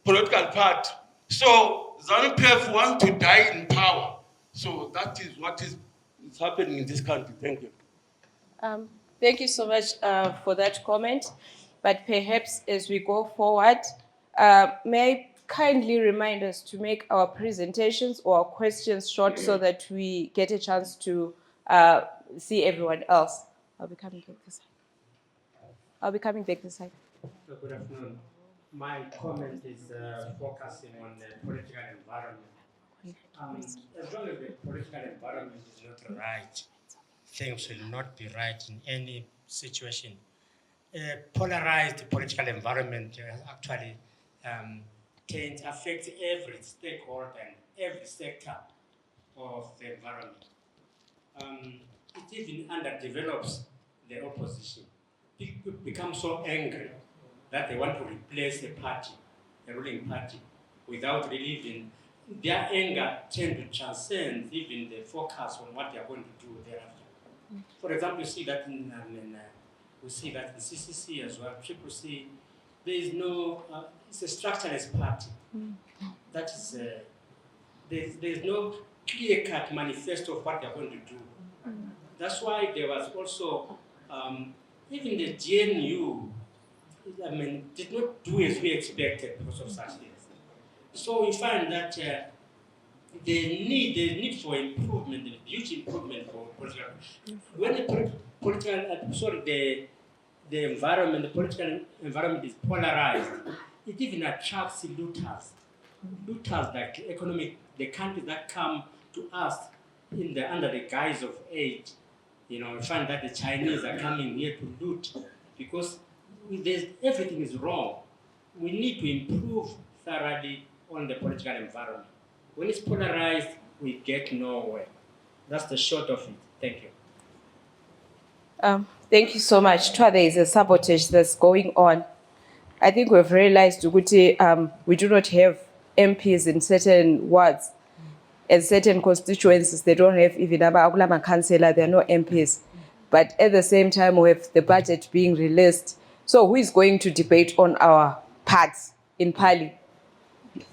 [SPEAKER 5] political party. So ZANU-PF wants to die in power. So that is what is happening in this country. Thank you.
[SPEAKER 4] Thank you so much for that comment. But perhaps as we go forward, may I kindly remind us to make our presentations or our questions short so that we get a chance to see everyone else. I'll be coming back this side.
[SPEAKER 6] Good afternoon. My comment is focusing on the political environment. As long as the political environment is not right, things will not be right in any situation. A polarized political environment actually affects every stakeholder and every sector of the environment. It even underdevelops the opposition. People become so angry that they want to replace a party, a ruling party, without really even, their anger tend to transcend even the focus on what they are going to do thereafter. For example, we see that in CCC as well, CCC, there is no, it's a structureless party. That is, there's no clear-cut manifesto of what they're going to do. That's why there was also, even the GNU, did not do as we expected because of such things. So we find that the need for improvement, the huge improvement for political. When the political environment is polarized, it even attracts looters like the countries that come to us under the guise of aid. We find that the Chinese are coming here to loot because everything is wrong. We need to improve thoroughly on the political environment. When it's polarized, we get nowhere. That's the short of it. Thank you.
[SPEAKER 4] Thank you so much. There is a sabotage that's going on. I think we've realized we do not have MPs in certain wards and certain constituencies. They don't have even a councillor, there are no MPs. But at the same time, we have the budget being released. So who is going to debate on our parts in Pali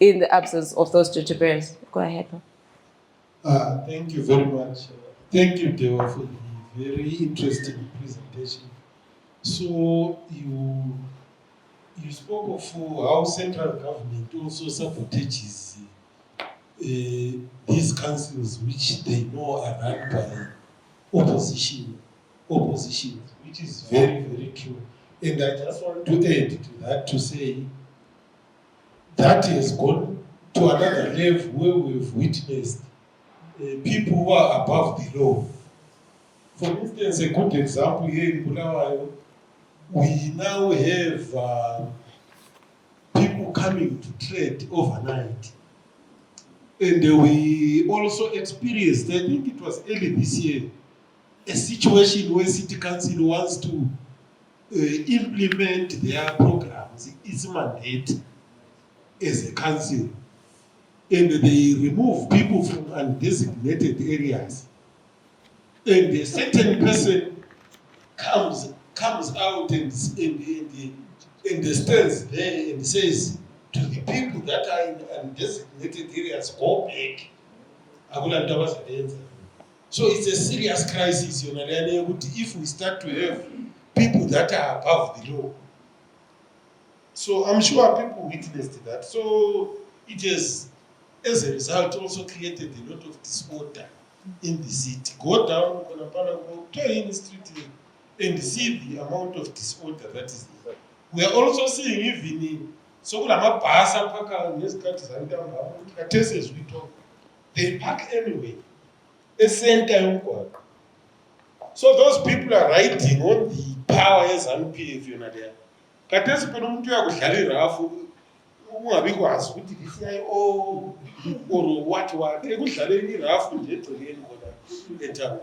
[SPEAKER 4] in the absence of those judiciaries? Go ahead.
[SPEAKER 7] Thank you very much. Thank you, Deo, for the very interesting presentation. So you spoke of how central government also sabotages these councils, which they know are run by opposition, which is very, very true. And I just want to add to that to say that has gone to another level where we've witnessed people who are above the law. For instance, a good example here in Bulawayo, we now have people coming to trade overnight. And we also experienced, I think it was early this year, a situation where City Council wants to implement their programs, its mandate as a council. And they remove people from undesignated areas. And a certain person comes out and stands there and says to the people that are in undesignated areas, go back. So it's a serious crisis, if we start to have people that are above the law. So I'm sure people witnessed that. So it has, as a result, also created a lot of disorder in the city. Go down, go in the street and see the amount of disorder that is there. We are also seeing even so as we talk, they park anyway. A center. So those people are riding on the power as ZANU-PF, Katesi pano mtu ya kudlalira afu ungabikwazi ukuthi CIO or what ekudlaleni irafu nje egcekeni khona eThaba.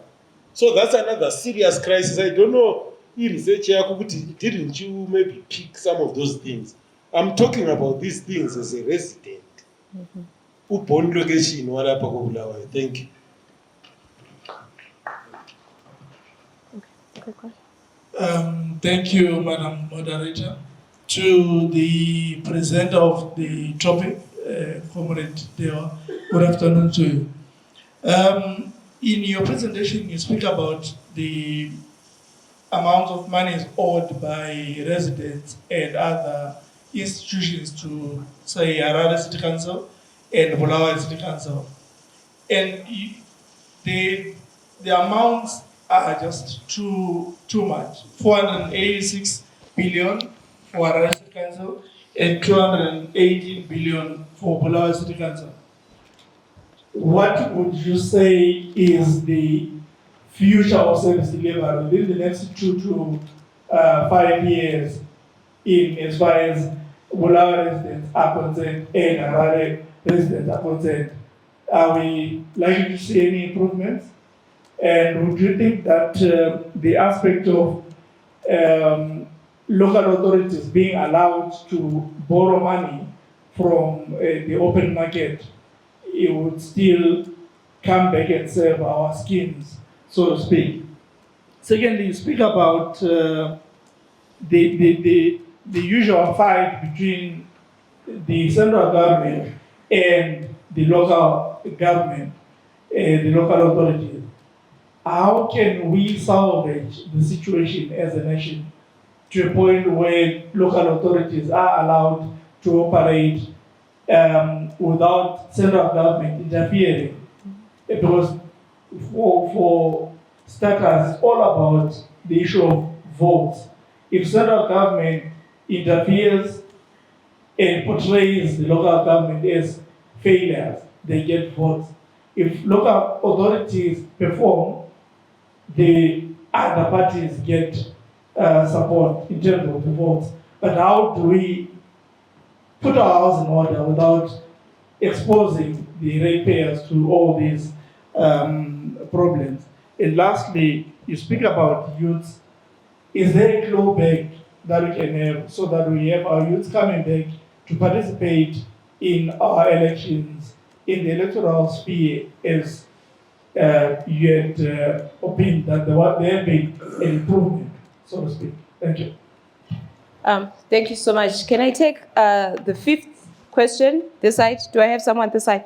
[SPEAKER 7] So that's another serious crisis. I don't know research yakho ukuthi didn't you maybe pick some of those things. I'm talking about these things as a resident. Born location walapha koBulawayo. Thank you.
[SPEAKER 8] Thank you, Madam Moderator. To the presenter of the topic, Comrade Deo, good afternoon to you. In your presentation, you speak about the amount of money is owed by residents and other institutions to, say, Harare City Council and Bulawayo City Council. And the amounts are just too much. 486 billion for Harare City Council and 218 billion for Bulawayo City Council. What would you say is the future of service delivery within the next 2 to 5 years in as far as Bulawayo residents are concerned and Harare residents are concerned? Are we likely to see any improvements? And would you think that the aspect of local authorities being allowed to borrow money from the open market, it would still come back and serve our schemes, so to speak? Secondly, you speak about the usual fight between the central government and the local government, the local authorities. How can we salvage the situation as a nation to a point where local authorities are allowed to operate without central government interfering? Because for starters, it's all about the issue of votes. If central government interferes and portrays the local government as failures, they get votes. If local authorities perform, the other parties get support in terms of the votes. But how do we put our house in order without exposing the ratepayers to all these problems? And lastly, you speak about youth. Is there a clawback that we can have so that we have our youth coming back to participate in our elections in the electoral sphere as you had opined that there have been an improvement, so to speak? Thank you.
[SPEAKER 4] Thank you so much. Can I take the fifth question this side? Do I have someone this side?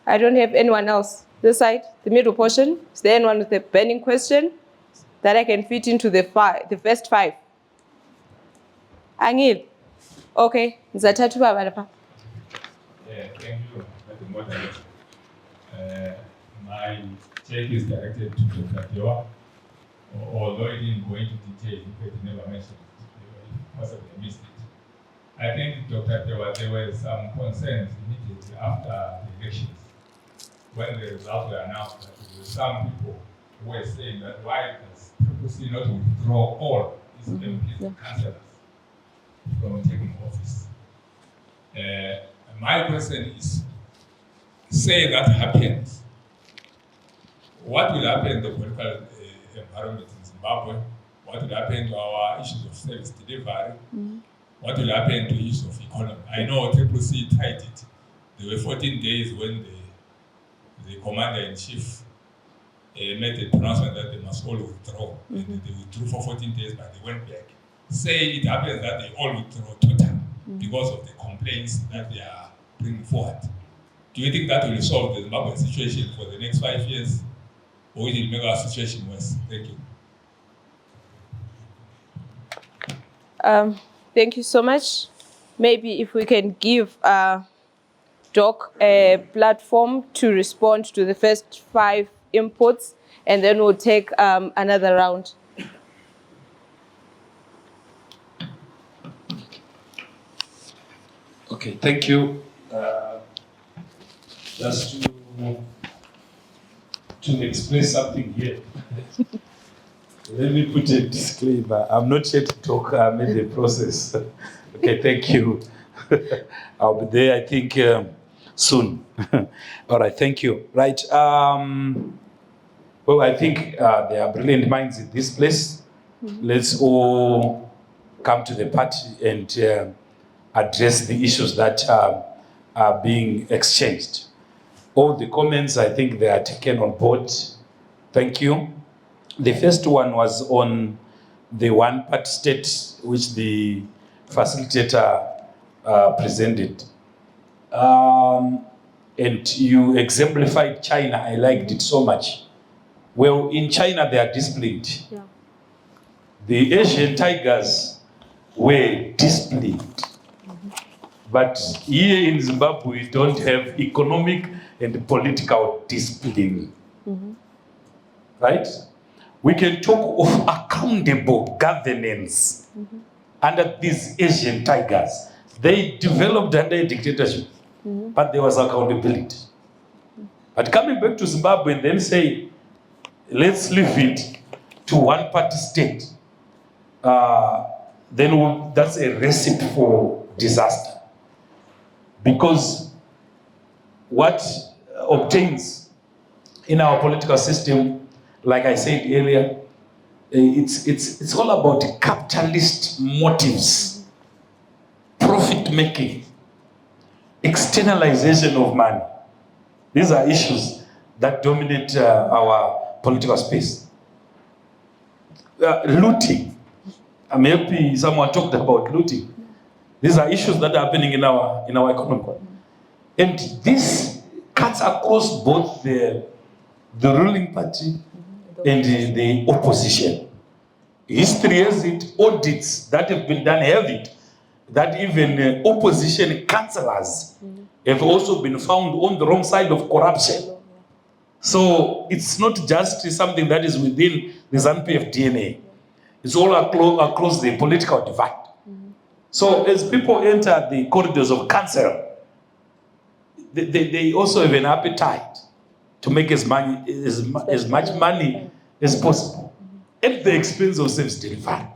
[SPEAKER 4] I don't have anyone else this side. The middle portion. Is there anyone with a burning question that I can fit into the first 5? Angil. Okay. Nzathathu baba lapha.
[SPEAKER 9] Thank you, Madam Moderator. My check is directed to Dr. Dewa, although it didn't go into detail, because he never mentioned it, possibly missed it. I think, Dr. Dewa, there were some concerns immediately after the elections, when the results were announced, that there were some people who were saying that why does PPRIZ not withdraw all these MPs and councillors from taking office? My question is, say that happens, what will happen to the political environment in Zimbabwe? What will happen to our issues of service delivery? What will happen to issues of economy? I know PPRIZ tried it. There were 14 days when the commander-in-chief made a pronouncement that they must all withdraw. And they withdrew for 14 days, but they went back. Say it happens that they all withdraw totally because of the complaints that they are bringing forward. Do you think that will resolve the Zimbabwe situation for the next 5 years? Or will it make our situation worse? Thank you.
[SPEAKER 4] Thank you so much. Maybe if we can give Doc a platform to respond to the first 5 inputs, and then we'll take another round.
[SPEAKER 2] Okay, thank you. Just to express something here. Let me put a disclaimer. I'm not yet to talk. I'm in the process. Okay, thank you. I'll be there, I think, soon. All right, thank you. Right. Well, I think there are brilliant minds in this place. Let's all come to the party and address the issues that are being exchanged. All the comments, I think they are taken on board. Thank you. The first one was on the one-party state, which the facilitator presented. And you exemplified China. I liked it so much. Well, in China, they are disciplined.
[SPEAKER 4] Yeah.
[SPEAKER 2] The Asian tigers were disciplined. But here in Zimbabwe, we don't have economic and political discipline. Right? We can talk of accountable governance under these Asian tigers. They developed under a dictatorship, but there was accountability. But coming back to Zimbabwe and then say, let's leave it to one-party state, then that's a recipe for disaster. Because what obtains in our political system, like I said earlier, it's all about capitalist motives, profit making, externalization of money. These are issues that dominate our political space. Looting. I'm happy someone talked about looting. These are issues that are happening in our economy. And this cuts across both the ruling party and the opposition. History has it, audits that have been done have it, that even opposition councillors have also been found on the wrong side of corruption. So it's not just something that is within the ZANU-PF DNA. It's all across the political divide. So as people enter the corridors of council, they also have an appetite to make as much money as possible at the expense of service delivery.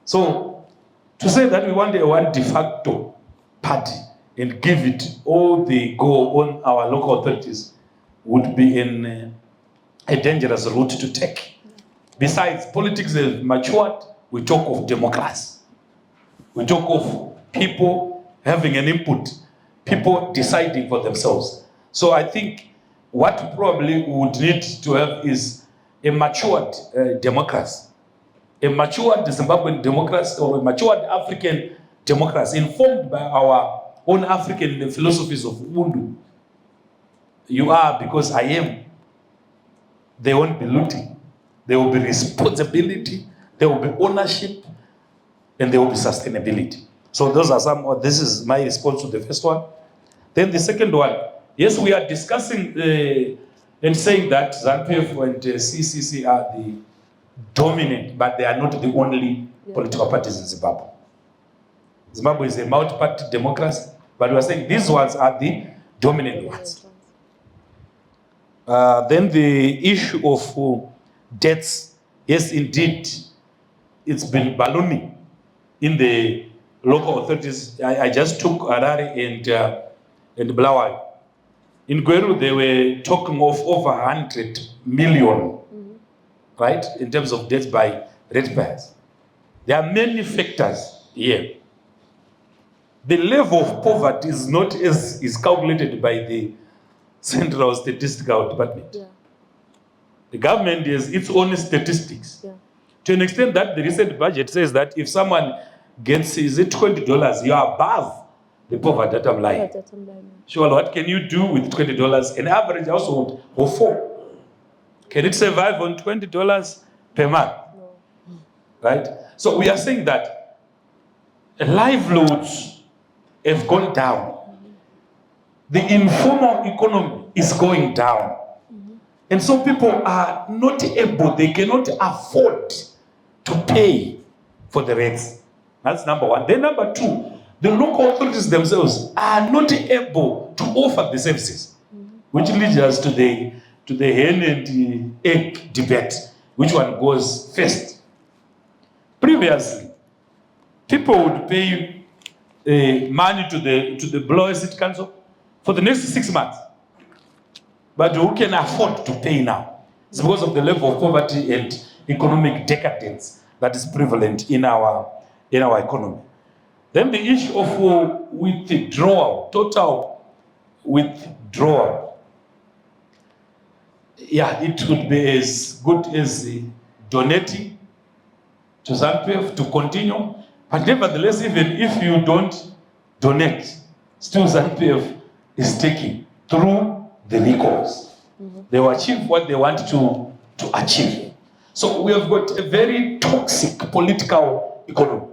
[SPEAKER 2] So to say that we want a one de facto party and give it all the go on our local authorities would be a dangerous route to take. Besides, politics has matured. We talk of democracy. We talk of people having an input, people deciding for themselves. So I think what probably we would need to have is a matured democracy, a matured Zimbabwean democracy, or a matured African democracy informed by our own African philosophies of Ubuntu. You are because I am. There won't be looting. There will be responsibility. There will be ownership. And there will be sustainability. So those are this is my response to the first one. Then the second one, yes, we are discussing and saying that ZANU-PF and CCC are the dominant, but they are not the only political parties in Zimbabwe. Zimbabwe is a multi-party democracy, but we are saying these ones are the dominant ones. Then the issue of debts, yes, indeed, it's been ballooning in the local authorities. I just took Harare and Bulawayo. In Gweru, they were talking of over 100 million, right, in terms of debts by ratepayers. There are many factors here. The level of poverty is not as is calculated by the Central Statistical Department.
[SPEAKER 4] Yeah.
[SPEAKER 2] The government has its own statistics.
[SPEAKER 4] Yeah.
[SPEAKER 2] To an extent that the recent budget says that if someone gets, is it $20, you are above the poverty line. Sure, what can you do with $20? An average household of 4. Can it survive on $20 per month?
[SPEAKER 4] No.
[SPEAKER 2] Right? So we are saying that livelihoods have gone down. The informal economy is going down. And so people are not able, they cannot afford to pay for the rents. That's number one. Then number two, the local authorities themselves are not able to offer the services, which leads us to the hen and the egg debate. Which one goes first? Previously, people would pay money to the Bulawayo City Council for the next 6 months. But who can afford to pay now? It's because of the level of poverty and economic decadence that is prevalent in our economy. Then the issue of withdrawal, total withdrawal. Yeah, it would be as good as donating to ZANU-PF to continue. But nevertheless, even if you don't donate, still ZANU-PF is taking through the recalls. They will achieve what they want to achieve. So we have got a very toxic political economy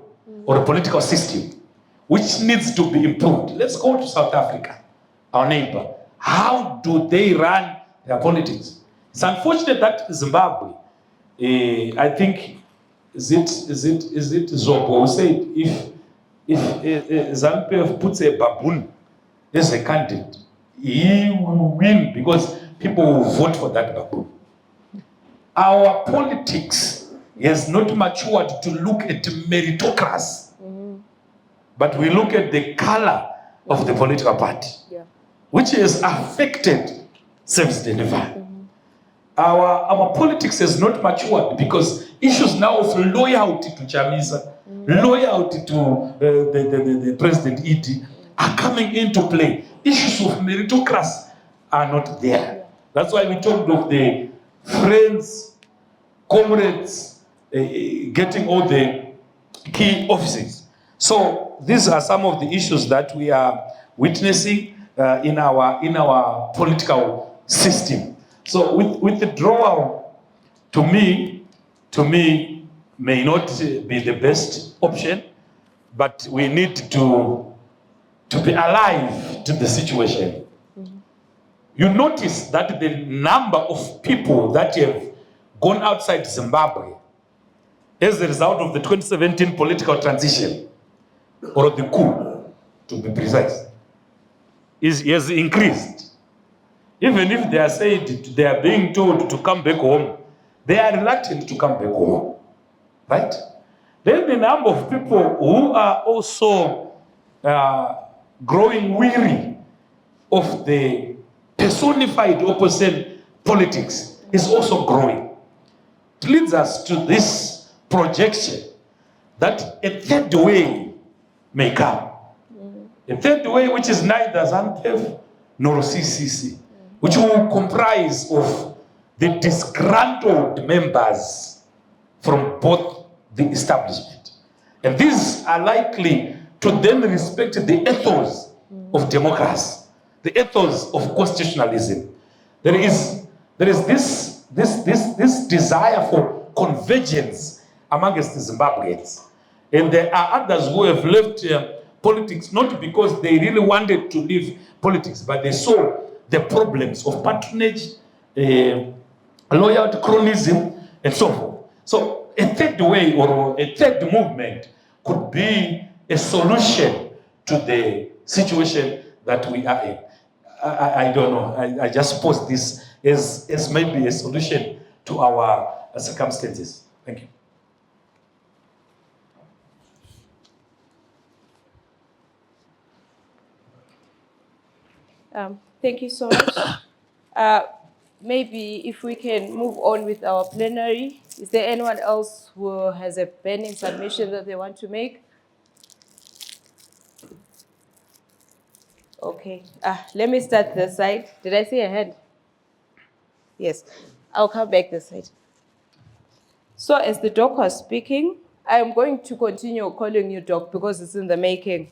[SPEAKER 2] or a political system which needs to be improved. Let's go to South Africa, our neighbor. How do they run their politics? It's unfortunate that Zimbabwe, I think, is it Zobo who said if ZANU-PF puts a baboon as a candidate, he will win because people will vote for that baboon. Our politics has not matured to look at meritocracy, but we look at the color of the political party, which has affected service delivery. Our politics has not matured because issues now of loyalty to Chamisa, loyalty to the President Iti are coming into play. Issues of meritocracy are not there. That's why we talked of the friends, comrades, getting all the key offices. So these are some of the issues that we are witnessing in our political system. So with withdrawal, to me, may not be the best option, but we need to be alive to the situation. You notice that the number of people that have gone outside Zimbabwe as a result of the 2017 political transition, or the coup, to be precise, has increased. Even if they are said, they are being told to come back home, they are reluctant to come back home, right? Then the number of people who are also growing weary of the personified opposition politics is also growing. It leads us to this projection that a third way may come. A third way which is neither ZANU-PF nor CCC, which will comprise of the disgruntled members from both the establishment. And these are likely to then respect the ethos of democracy, the ethos of constitutionalism. There is this desire for convergence amongst the Zimbabweans. And there are others who have left politics, not because they really wanted to leave politics, but they saw the problems of patronage, loyalty, chronism, and so forth. So a third way or a third movement could be a solution to the situation that we are in. I don't know. I just pose this as maybe a solution to our circumstances. Thank you.
[SPEAKER 4] Thank you so much. Maybe if we can move on with our plenary. Is there anyone else who has a pending submission that they want to make? Okay. Let me start this side. Did I see a hand? Yes. I'll come back this side. So as the doc was speaking, I am going to continue calling you doc because it's in the making.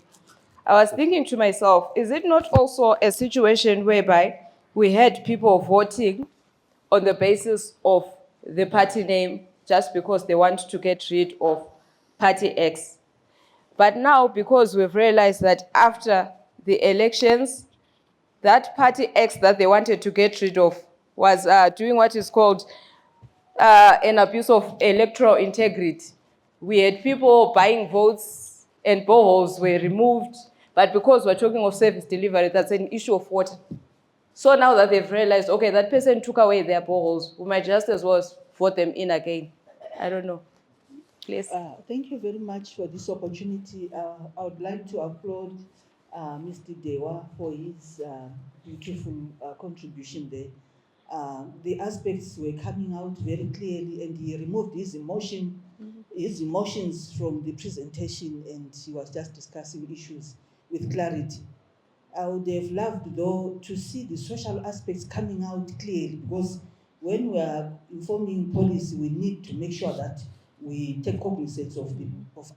[SPEAKER 4] I was thinking to myself, is it not also a situation whereby we had people voting on the basis of the party name just because they want to get rid of party X? But now, because we've realized that after the elections, that party X that they wanted to get rid of was doing what is called an abuse of electoral integrity. We had people buying votes and boreholes were removed, but because we're talking of service delivery, that's an issue of water. So now that they've realized, okay, that person took away their boreholes, we might just as well vote them in again. I don't know. Please.
[SPEAKER 10] Thank you very much for this opportunity. I would like to applaud Mr. Dewa for his beautiful contribution there. The aspects were coming out very clearly, and he removed his emotions from the presentation, and he was just discussing issues with clarity. I would have loved, though, to see the social aspects coming out clearly, because when we are informing policy, we need to make sure that we take cognizance of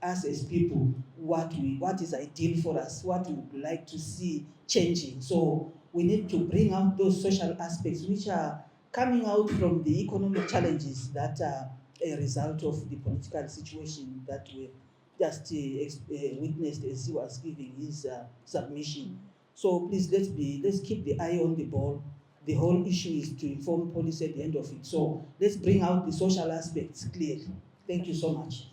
[SPEAKER 10] us as people, what is ideal for us, what we would like to see changing. So we need to bring out those social aspects which are coming out from the economic challenges that are a result of the political situation that we just witnessed as he was giving his submission. So please, let's keep the eye on the ball. The whole issue is to inform policy at the end of it. So let's bring out the social aspects clearly. Thank you so much.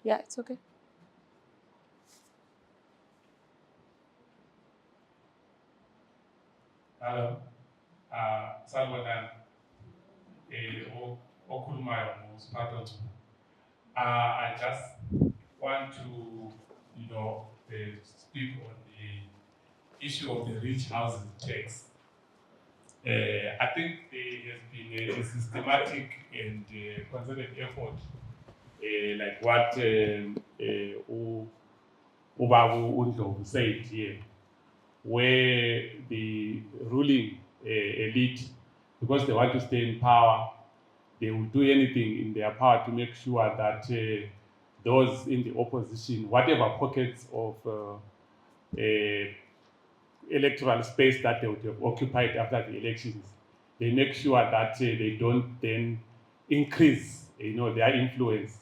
[SPEAKER 4] Yeah, it's okay.
[SPEAKER 11] Hello, Salvador, Okulmayo, Spato. I just want to, speak on the issue of the rich houses tax. I think there has been a systematic and concerted effort, like what Ubabu Undlovu said here, where the ruling elite, because they want to stay in power, they will do anything in their power to make sure that those in the opposition, whatever pockets of electoral space that they would have occupied after the elections, they make sure that they don't then increase, their influence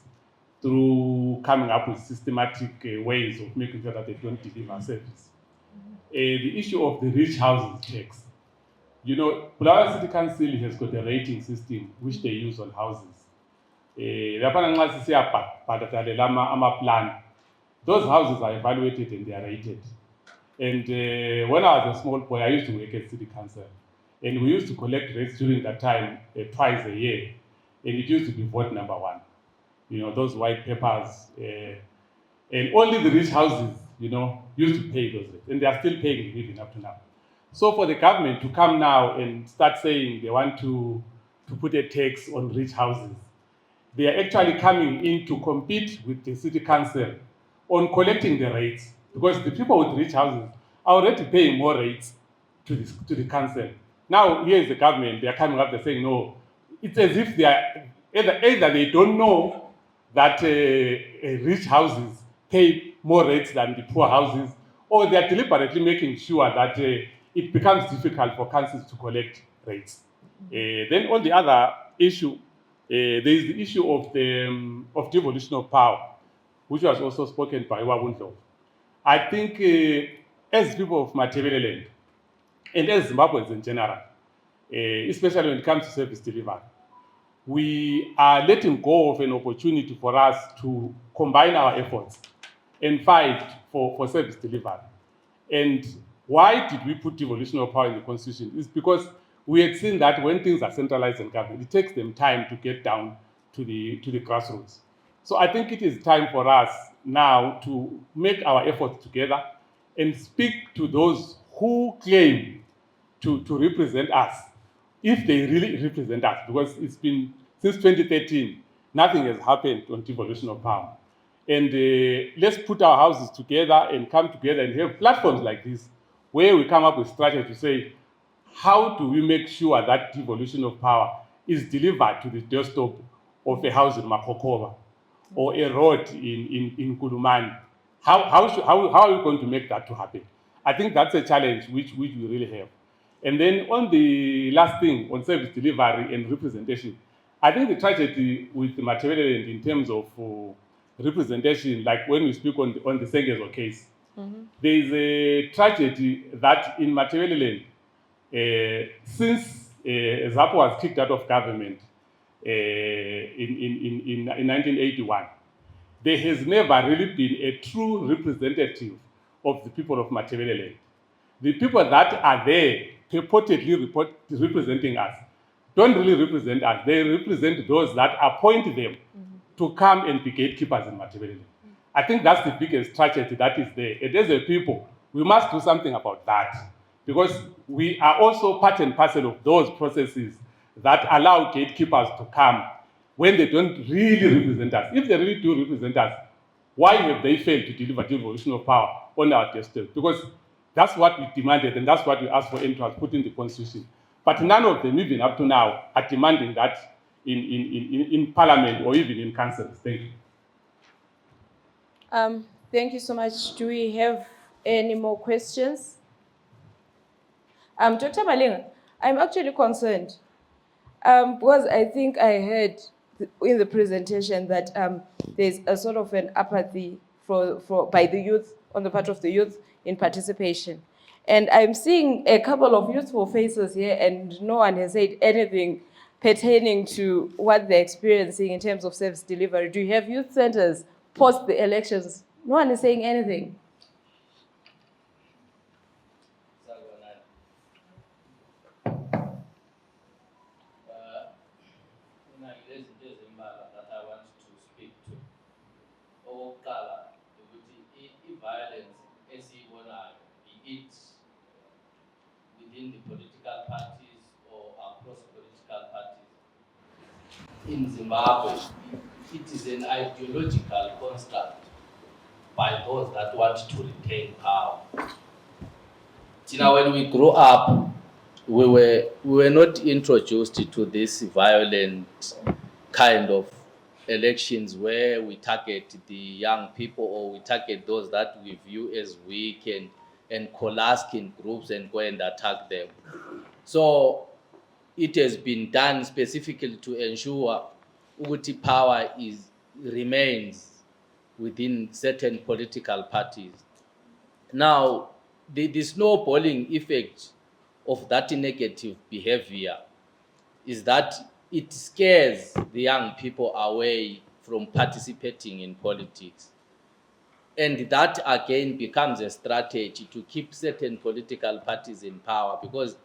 [SPEAKER 11] through coming up with systematic ways of making sure that they don't deliver service. The issue of the rich houses tax. Bulawayo City Council has got a rating system which they use on houses. Those houses are evaluated and they are rated. And when I was a small boy, I used to work at City Council. And we used to collect rates during that time twice a year. And it used to be vote number one. Those white papers. And only the rich houses, used to pay those rates. And they are still paying even up to now. So for the government to come now and start saying they want to put a tax on rich houses, they are actually coming in to compete with the city council on collecting the rates, because the people with rich houses are already paying more rates to the council. Now here is the government, they are coming up, they're saying no. It's as if they are either they don't know that rich houses pay more rates than the poor houses, or they are deliberately making sure that it becomes difficult for councils to collect rates. Then on the other issue, there is the issue of devolution of power, which was also spoken by Wabundlo. I think as people of Matebeleland, and as Zimbabweans in general, especially when it comes to service delivery, we are letting go of an opportunity for us to combine our efforts and fight for service delivery. And why did we put devolution of power in the Constitution? It's because we had seen that when things are centralized in government, it takes them time to get down to the grassroots. So I think it is time for us now to make our efforts together and speak to those who claim to represent us, if they really represent us, because it's been since 2013, nothing has happened on devolution of power. And let's put our houses together and come together and have platforms like this, where we come up with strategy to say, how do we make sure that devolution of power is delivered to the doorstep of a house in Makokova or a road in Kulumani? How are we going to make that to happen? I think that's a challenge which we really have. And then on the last thing, on service delivery and representation, I think the tragedy with the Matebeleland in terms of representation, like when we speak on the Sengezo case, there is a tragedy that in Matebeleland, since ZAPO was kicked out of government in 1981, there has never really been a true representative of the people of Matebeleland. The people that are there purportedly representing us don't really represent us. They represent those that appoint them to come and be gatekeepers in Matebeleland. I think that's the biggest tragedy that is there. And as a people, we must do something about that, because we are also part and parcel of those processes that allow gatekeepers to come when they don't really represent us. If they really do represent us, Why have they failed to deliver devolution of power on our doorstep? Because that's what we demanded, and that's what we asked for Electoral, put in the constitution. But none of them, even up to now, are demanding that in parliament or even in councils. Thank you.
[SPEAKER 4] Thank you so much. Do we have any more questions? Dr. Malinga, I'm actually concerned because I think I heard in the presentation that there's a sort of an apathy by the youth, on the part of the youth in participation. And I'm seeing a couple of youthful faces here and no one has said anything pertaining to what they're experiencing in terms of service delivery. Do you have youth centers post the elections? No one is saying anything.
[SPEAKER 12] That I want to speak to. Okokuqala ukuthi i-violence esiyibonayo, be it within the political parties or across political parties in Zimbabwe, it is an ideological construct by those that want to retain power. You know, when we grew up, we were not introduced to this violent kind of elections where we target the young people or we target those that we view as weak and coalesce in groups and go and attack them. So it has been done specifically to ensure that power remains within certain political parties. Now, the snowballing effect of that negative behavior is that it scares the young people away from participating in politics. And that again becomes a strategy to keep certain political parties in power, because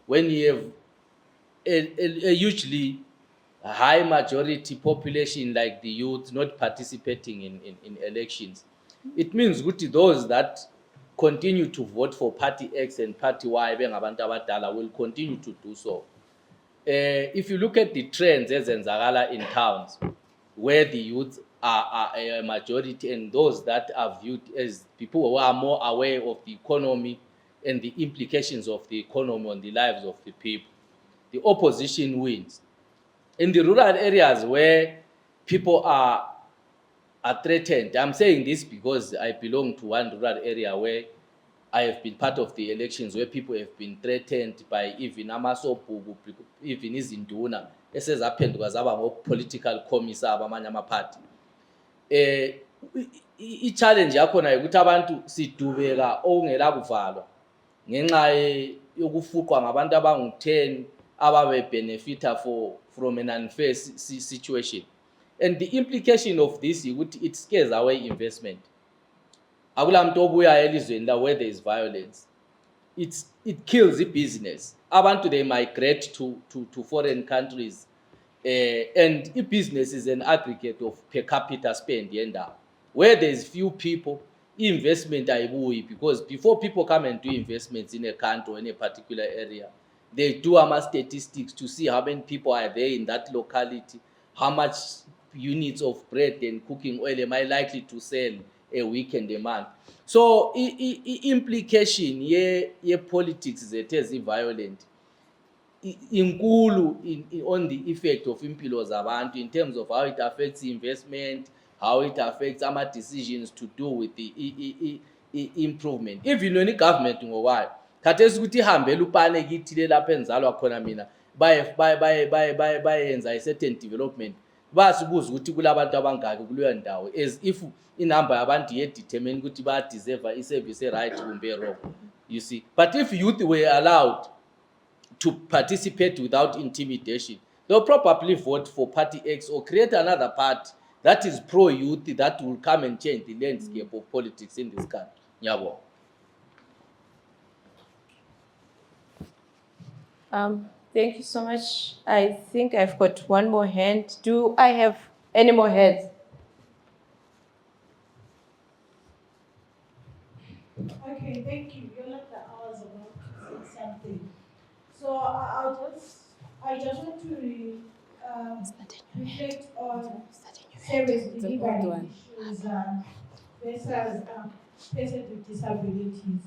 [SPEAKER 12] when you have a hugely high majority population like the youth not participating in elections, it means that those that continue to vote for party X and party Y will continue to do so. If you look at the trends ezenzakala in towns where the youth are a majority and those that are viewed as people who are more aware of the economy and the implications of the economy on the lives of the people, the opposition wins. In the rural areas where people are threatened, I'm saying this because I belong to one rural area where I have been part of the elections where people have been threatened by even amasobhuku, even izinduna esezaphenduka zaba ngo-political commissar bamanye ama-party. I-challenge yakhona ukuthi abantu sidubeka okungela kuvalwa ngenxa yokufuqwa ngabantu abangu-10 ababe-benefita from an unfair situation. And the implication of this is that it scares away investment. Where there is violence, it kills the business. Abantu they migrate to foreign countries, and the business is an aggregate of per capita spend. Where there is few people, investment aibuyi, because before people come and do investments in a country or in a particular area, they do statistics to see how many people are there in that locality, how much units of bread and cooking oil am I likely to sell a week and a month. So implication ye politics that is violent inkulu on the effect of impilo zabantu in terms of how it affects investment, how it affects our decisions to do with the improvement. Even when the government ngowayo khathesi ukuthi ihambela upane kithile lapha enzalwa khona mina bayenza a certain development, basibuza ukuthi kulabantu abangaki kuleyo ndawo, as if inamba yabantu yedetermine ukuthi bayadeserve iservice right kumbe wrong, you see. But if youth were allowed to participate without intimidation, they'll probably vote for party X or create another party that is pro-youth that will come and change the landscape of politics in this country. Nyabo.
[SPEAKER 4] Thank you so much. I think I've got one more hand. Do I have any more hands?
[SPEAKER 13] Okay, thank you. Yolanda, I was about to say something. So I just want to reflect on service delivery issues versus persons with disabilities.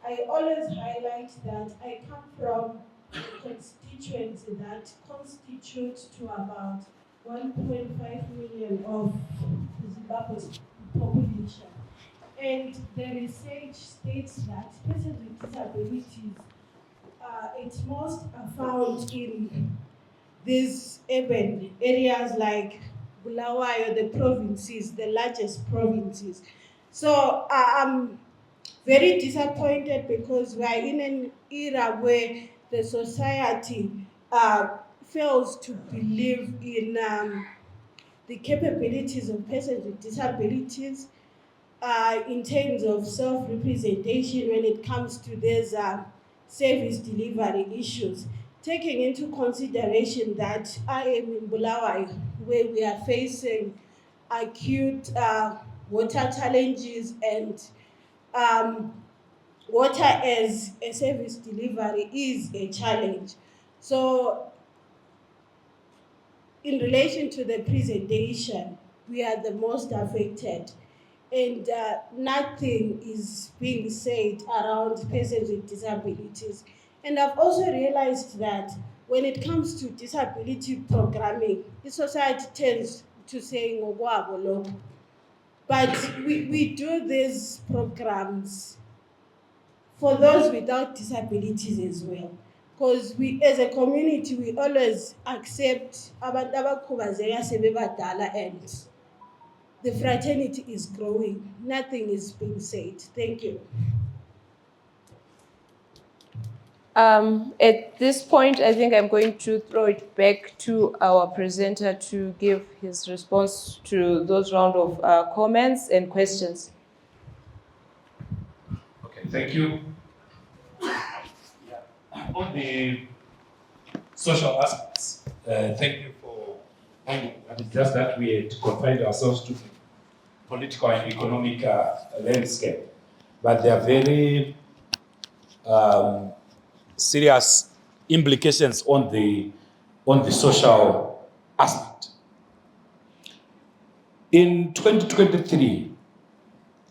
[SPEAKER 13] I always highlight that I come from a constituency that constitutes to about 1.5 million of Zimbabwe's population. And the research states that persons with disabilities at most are found in these urban areas like Bulawayo, the provinces, the largest provinces. So I'm very disappointed because we are in an era where the society fails to believe in the capabilities of persons with disabilities in terms of self-representation when it comes to these service delivery issues, taking into consideration that I am in Bulawayo, where we are facing acute water challenges and water as a service delivery is a challenge. So in relation to the presentation, we are the most affected, and nothing is being said around persons with disabilities. And I've also realized that when it comes to disability programming, the society tends to say, "Ngokwabo lokho." But we do these programs for those without disabilities as well. Because we, as a community, we always accept abantu abakhubazeka sebebadala, and the fraternity is growing. Nothing is being said. Thank you.
[SPEAKER 4] At this point, I think I'm going to throw it back to our presenter to give his response to those round of comments and questions.
[SPEAKER 2] Okay, thank you. On the social aspects, thank you for handling that. It's just that we had confined ourselves to the political and economic landscape, but there are very serious implications on the social aspect. In 2023,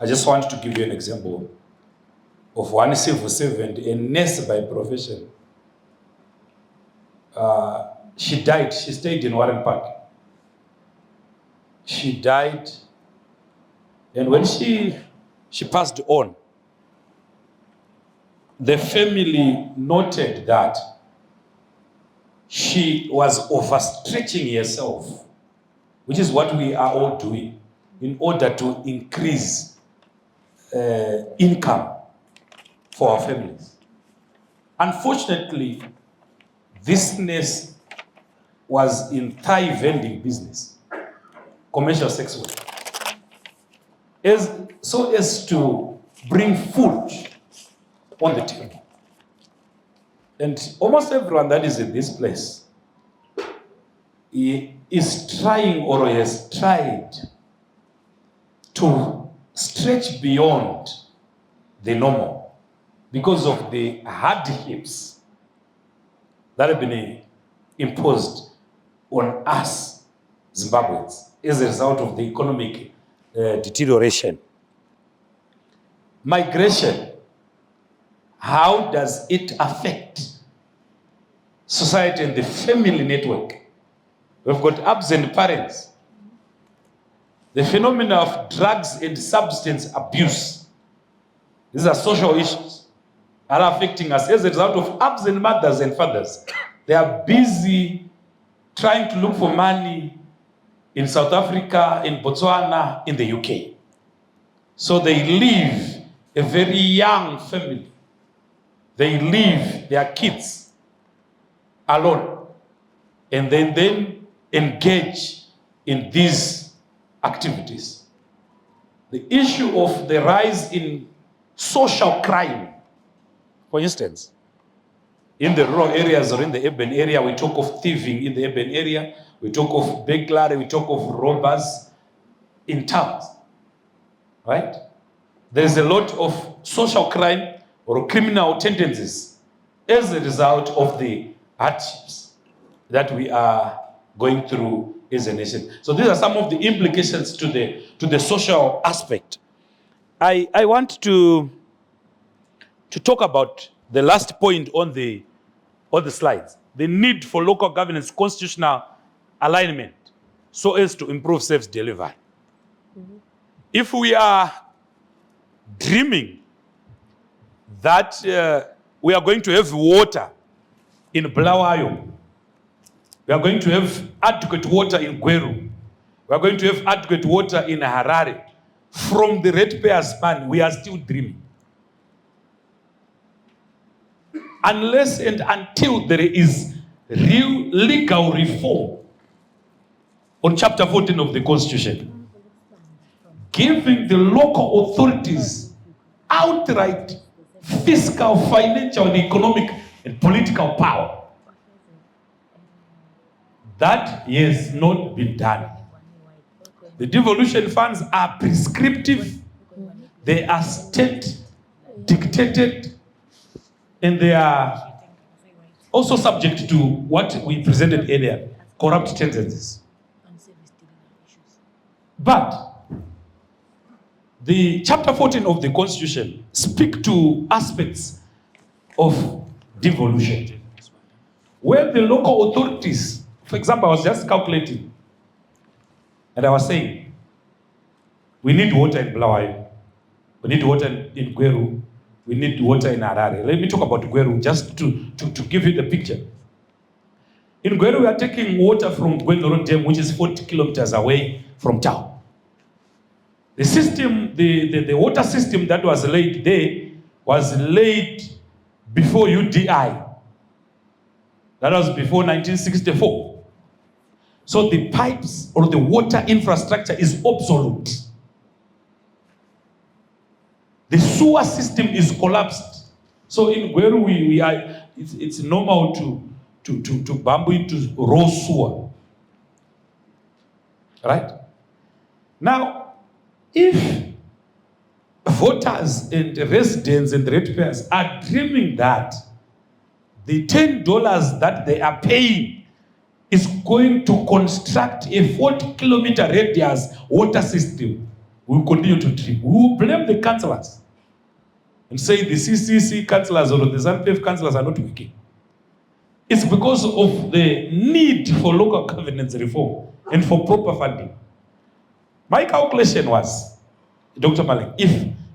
[SPEAKER 2] I just want to give you an example of one civil servant, a nurse by profession. She died. She stayed in Warren Park. She died, and when she passed on, the family noted that she was overstretching herself, which is what we are all doing in order to increase income for our families. Unfortunately, this nurse was in Thai vending business, commercial sex work, so as to bring food on the table. And almost everyone that is in this place is trying or has tried to stretch beyond the normal because of the hardships that have been imposed on us Zimbabweans as a result of the economic deterioration. Migration, how does it affect society and the family network? We've got absent parents. The phenomena of drugs and substance abuse, these are social issues, are affecting us as a result of absent mothers and fathers. They are busy trying to look for money in South Africa, in Botswana, in the UK. So they leave a very young family. They leave their kids alone, and then engage in these activities. The issue of the rise in social crime, for instance, in the rural areas or in the urban area, we talk of thieving in the urban area, we talk of burglary, we talk of robbers in towns, right? There's a lot of social crime or criminal tendencies as a result of the hardships that we are going through as a nation. So these are some of the implications to the social aspect. I want to talk about the last point on the slides, the need for local governance constitutional alignment so as to improve service delivery. If we are dreaming that we are going to have water in Bulawayo, we are going to have adequate water in Gweru, we are going to have adequate water in Harare, from the ratepayers fund, we are still dreaming. Unless and until there is real legal reform on chapter 14 of the Constitution, giving the local authorities outright fiscal, financial, and economic and political power. That has not been done. The devolution funds are prescriptive, they are state dictated, and they are also subject to what we presented earlier, corrupt tendencies. But the chapter 14 of the Constitution speak to aspects of devolution, where the local authorities, for example, I was just calculating, and I was saying, we need water in Bulawayo, we need water in Gweru, we need water in Harare. Let me talk about Gweru just to give you the picture. In Gweru, we are taking water from Gwendoro Dam, which is 40 kilometers away from town. The system, the water system that was laid there was laid before UDI. That was before 1964. So the pipes or the water infrastructure is obsolete. The sewer system is collapsed. So in Gweru, we are, it's normal to bamboo into raw sewer. Right? Now, if voters and residents and ratepayers are dreaming that the $10 that they are paying is going to construct a 40-kilometer radius water system, we will continue to dream. We will blame the councillors and say the CCC councillors or the ZANU-PF councillors are not working. It's because of the need for local governance reform and for proper funding. My calculation was, Dr. Malik,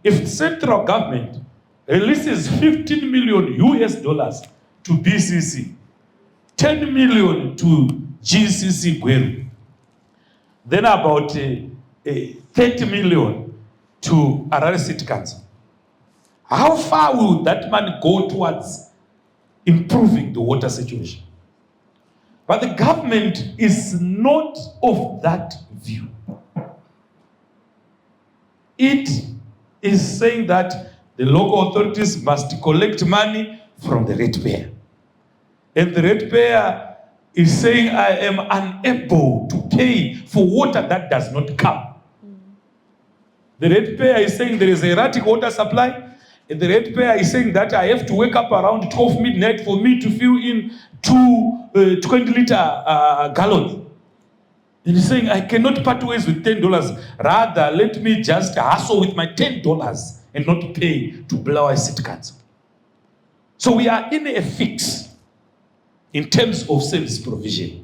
[SPEAKER 2] if central government releases $15 million to BCC, 10 million to GCC Gweru, then about 30 million to Harare City Council, how far will that money go towards improving the water situation? But the government is not of that view. It is saying that the local authorities must collect money from the ratepayer. And the ratepayer is saying, I am unable to pay for water that does not come. The ratepayer is saying there is erratic water supply. And the ratepayer is saying that I have to wake up around 12 midnight for me to fill in 2 20-liter gallons. And he's saying, I cannot part ways with $10. Rather, let me just hustle with my $10 and not pay to Bulawayo City Council. So we are in a fix in terms of service provision.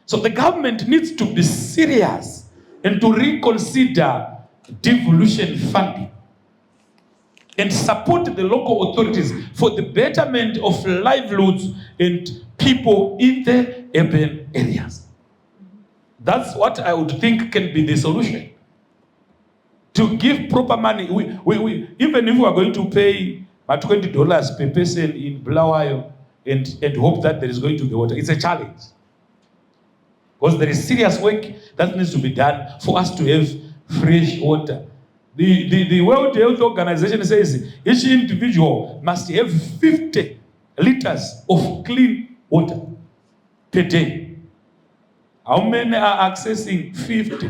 [SPEAKER 2] So the government needs to be serious and to reconsider devolution funding and support the local authorities for the betterment of livelihoods and people in the urban areas. That's what I would think can be the solution. To give proper money. Even if we are going to pay $20 per person in Bulawayo and hope that there is going to be water, it's a challenge. Because there is serious work that needs to be done for us to have fresh water. The World Health Organization says each individual must have 50 liters of clean water per day. How many are accessing 50?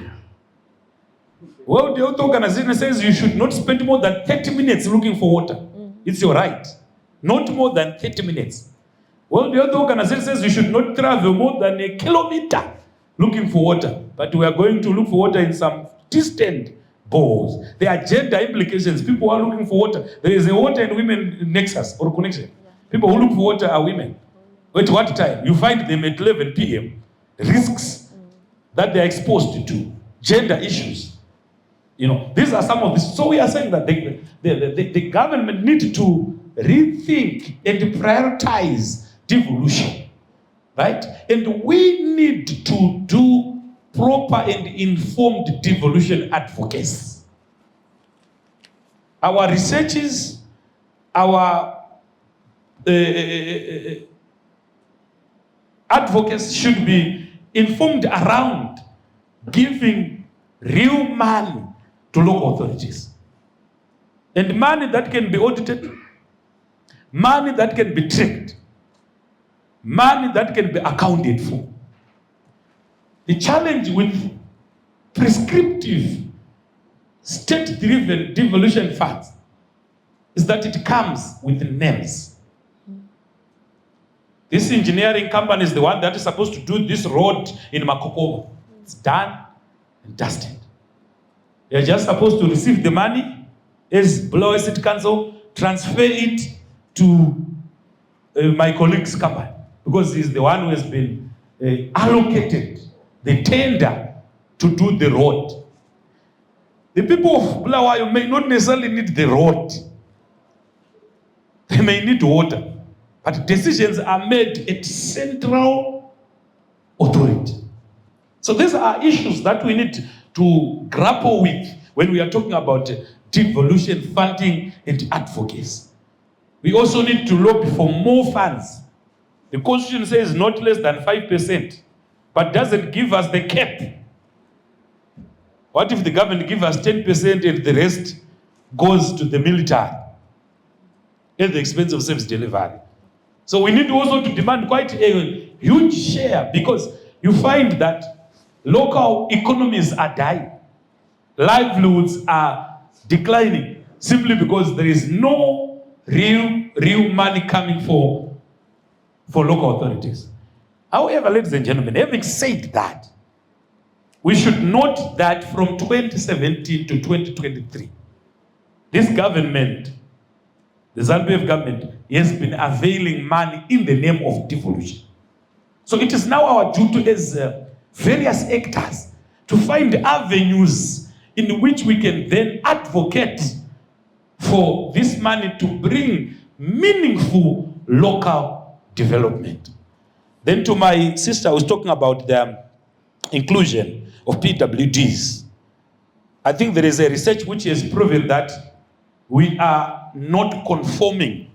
[SPEAKER 2] World Health Organization says you should not spend more than 30 minutes looking for water. It's your right. Not more than 30 minutes. World Health Organization says you should not travel more than 1 kilometer looking for water, but we are going to look for water in some distant bowls. There are gender implications. People are looking for water. There is a water and women nexus or connection. People who look for water are women. At what time? You find them at 11 p.m. Risks that they are exposed to, gender issues. You know, these are some of the. So we are saying that the government needs to rethink and prioritize devolution, right? And we need to do proper and informed devolution advocacy. Our researches, our advocates should be informed around giving real money to local authorities. And money that can be audited, money that can be tracked, money that can be accounted for. The challenge with prescriptive state-driven devolution funds is that it comes with names. This engineering company is the one that is supposed to do this road in Makokova. It's done and dusted. They're just supposed to receive the money as Bulawayo City Council, transfer it to my colleague's company, because he's the one who has been allocated the tender to do the road. The people of Bulawayo may not necessarily need the road. They may need water. But decisions are made at central authority. So these are issues that we need to grapple with when we are talking about devolution funding and advocacy. We also need to lobby for more funds. The Constitution says not less than 5%, but doesn't give us the cap. What if the government gives us 10% and the rest goes to the military at the expense of service delivery? So we need also to demand quite a huge share, because you find that local economies are dying. Livelihoods are declining simply because there is no real money coming for local authorities. However, ladies and gentlemen, having said that, we should note that from 2017 to 2023, this government, the ZANU-PF government, has been availing money in the name of devolution. So it is now our duty as various actors to find avenues in which we can then advocate for this money to bring meaningful local development. Then to my sister who was talking about the inclusion of PWDs, I think there is a research which has proven that we are not conforming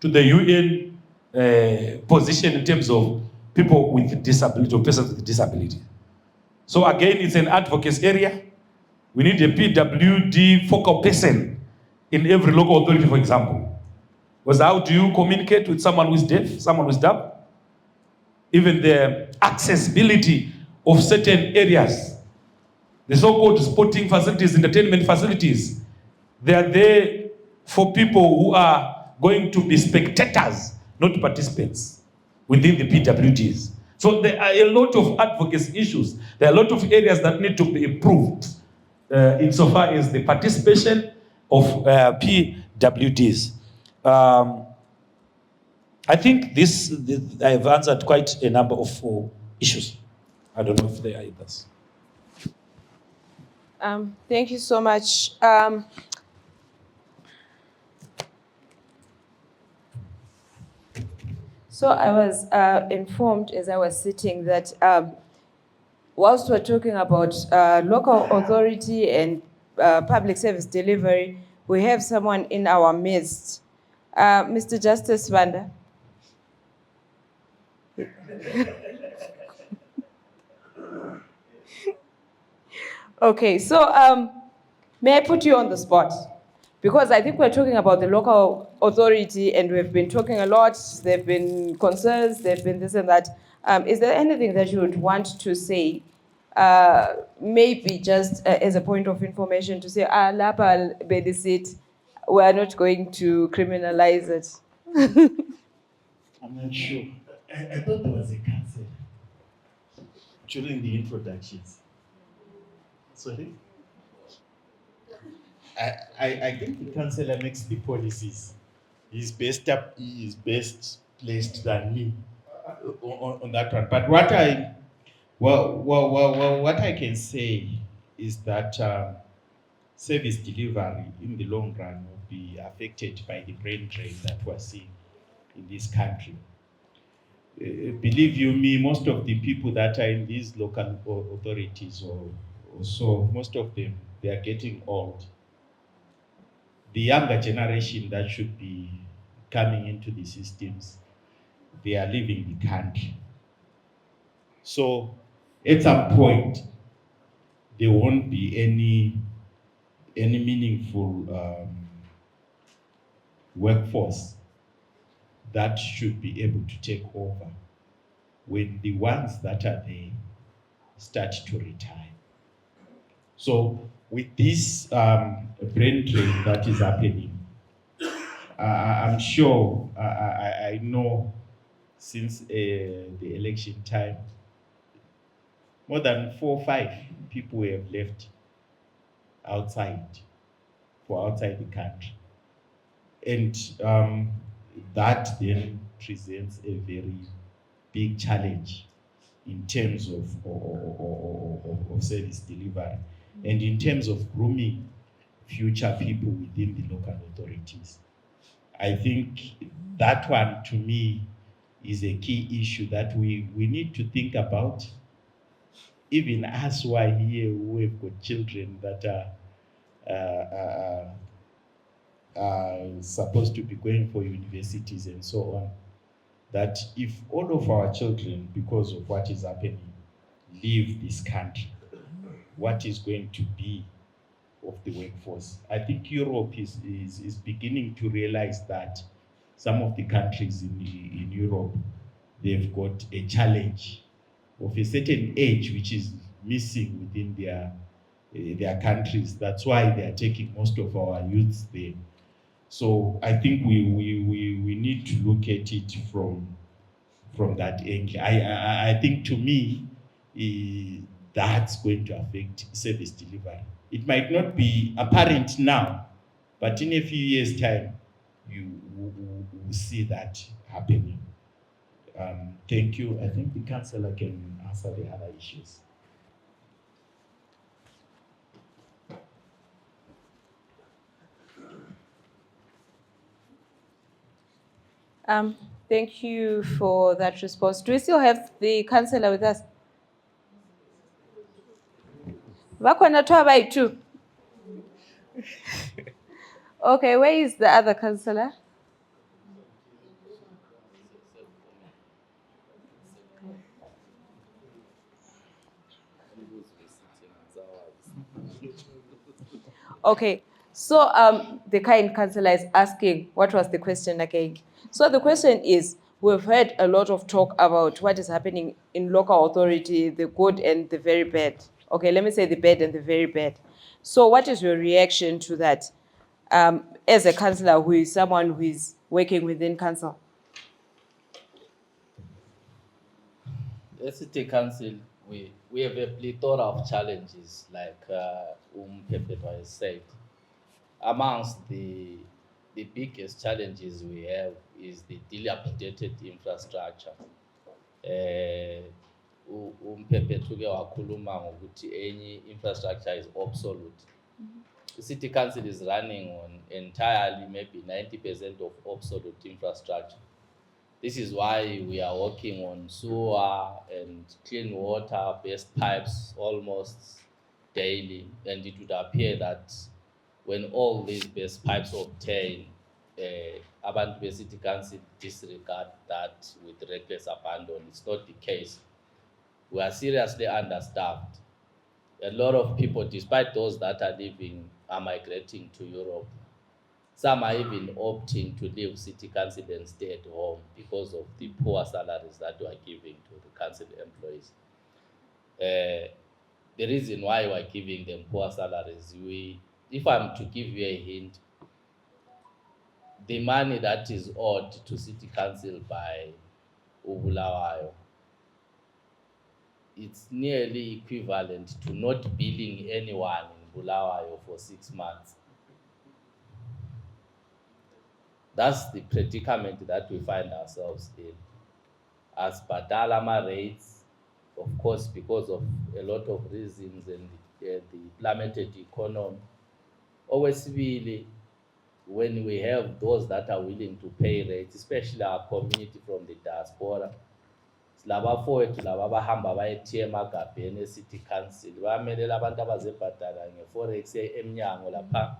[SPEAKER 2] to the UN position in terms of people with disability or persons with disability. So again, it's an advocacy area. We need a PWD focal person in every local authority, for example. Because how do you communicate with someone who is deaf, someone who is dumb? Even the accessibility of certain areas, the so-called sporting facilities, entertainment facilities, they are there for people who are going to be spectators, not participants within the PWDs. So there are a lot of advocacy issues. There are a lot of areas that need to be improved insofar as the participation of PWDs. I think I have answered quite a number of issues. I don't know if they are others.
[SPEAKER 4] Thank you so much. So I was informed as I was sitting that whilst we're talking about local authority and public service delivery, we have someone in our midst, Mr. Justice Vanda. Okay, so may I put you on the spot? Because I think we're talking about the local authority and we've been talking a lot. There have been concerns, there have been this and that. Is there anything that you would want to say, maybe just as a point of information to say, Lapa Bedesit, we are not going to criminalize it?
[SPEAKER 14] I'm not sure. I thought there was a cancel. during the introductions. Sorry? I think the councillor makes the policies. He is best placed than me on that one. But what I can say is that service delivery in the long run will be affected by the brain drain that we're seeing in this country. Believe you me, most of the people that are in these local authorities or so, most of them, they are getting old. The younger generation that should be coming into the systems, they are leaving the country. So at some point, there won't be any meaningful workforce that should be able to take over when the ones that are there start to retire. So with this brain drain that is happening, I'm sure, I know since the election time, more than 4 or 5 people have left outside the country. And that then presents a very big challenge in terms of service delivery and in terms of grooming future people within the local authorities. I think that one, to me, is a key issue that we need to think about. Even us who are here, who have got children that are supposed to be going for universities and so on, that if all of our children, because of what is happening, leave this country, what is going to be of the workforce? I think Europe is beginning to realize that some of the countries in Europe, they've got a challenge of a certain age which is missing within their countries. That's why they are taking most of our youths there. So I think we need to look at it from that angle. I think, to me, that's going to affect service delivery. It might not be apparent now, but in a few years' time, you will see that happening. Thank you. I think the councillor can answer the other issues.
[SPEAKER 4] Thank you for that response. Do we still have the councillor with us? Vakhona two. Okay, where is the other councillor? Okay, so the kind councillor is asking, what was the question again? So the question is, we've heard a lot of talk about what is happening in local authority, the good and the very bad. Okay, let me say the bad and the very bad. So what is your reaction to that as a councillor who is someone who is working within council?
[SPEAKER 12] As City Council, we have a plethora of challenges, like Pepe has said. Amongst the biggest challenges we have is the dilapidated infrastructure. Pepe tuke wakhuluma ngokuthi any infrastructure is obsolete. The City Council is running on entirely maybe 90% of obsolete infrastructure. This is why we are working on sewer and clean water based pipes almost daily, and it would appear that when all these base pipes obtain, abantu be-City Council disregard that with reckless abandon. It's not the case. We are seriously understaffed. A lot of people, despite those that are leaving, are migrating to Europe. Some are even opting to leave City Council and stay at home because of the poor salaries that we are giving to the council employees. The reason why we are giving them poor salaries, if I'm to give you a hint, the money that is owed to City Council by Ubulawayo it's nearly equivalent to not billing anyone in Bulawayo for 6 months. That's the predicament that we find ourselves in. As Badalama rates, of course, because of a lot of reasons and the plummeted economy, always really, when we have those that are willing to pay rates, especially our community from the diaspora, laba fowethu laba abahamba bayethiya emagabheni e-city council bayamelela abantu abazebhadala nge-forex emnyango lapha,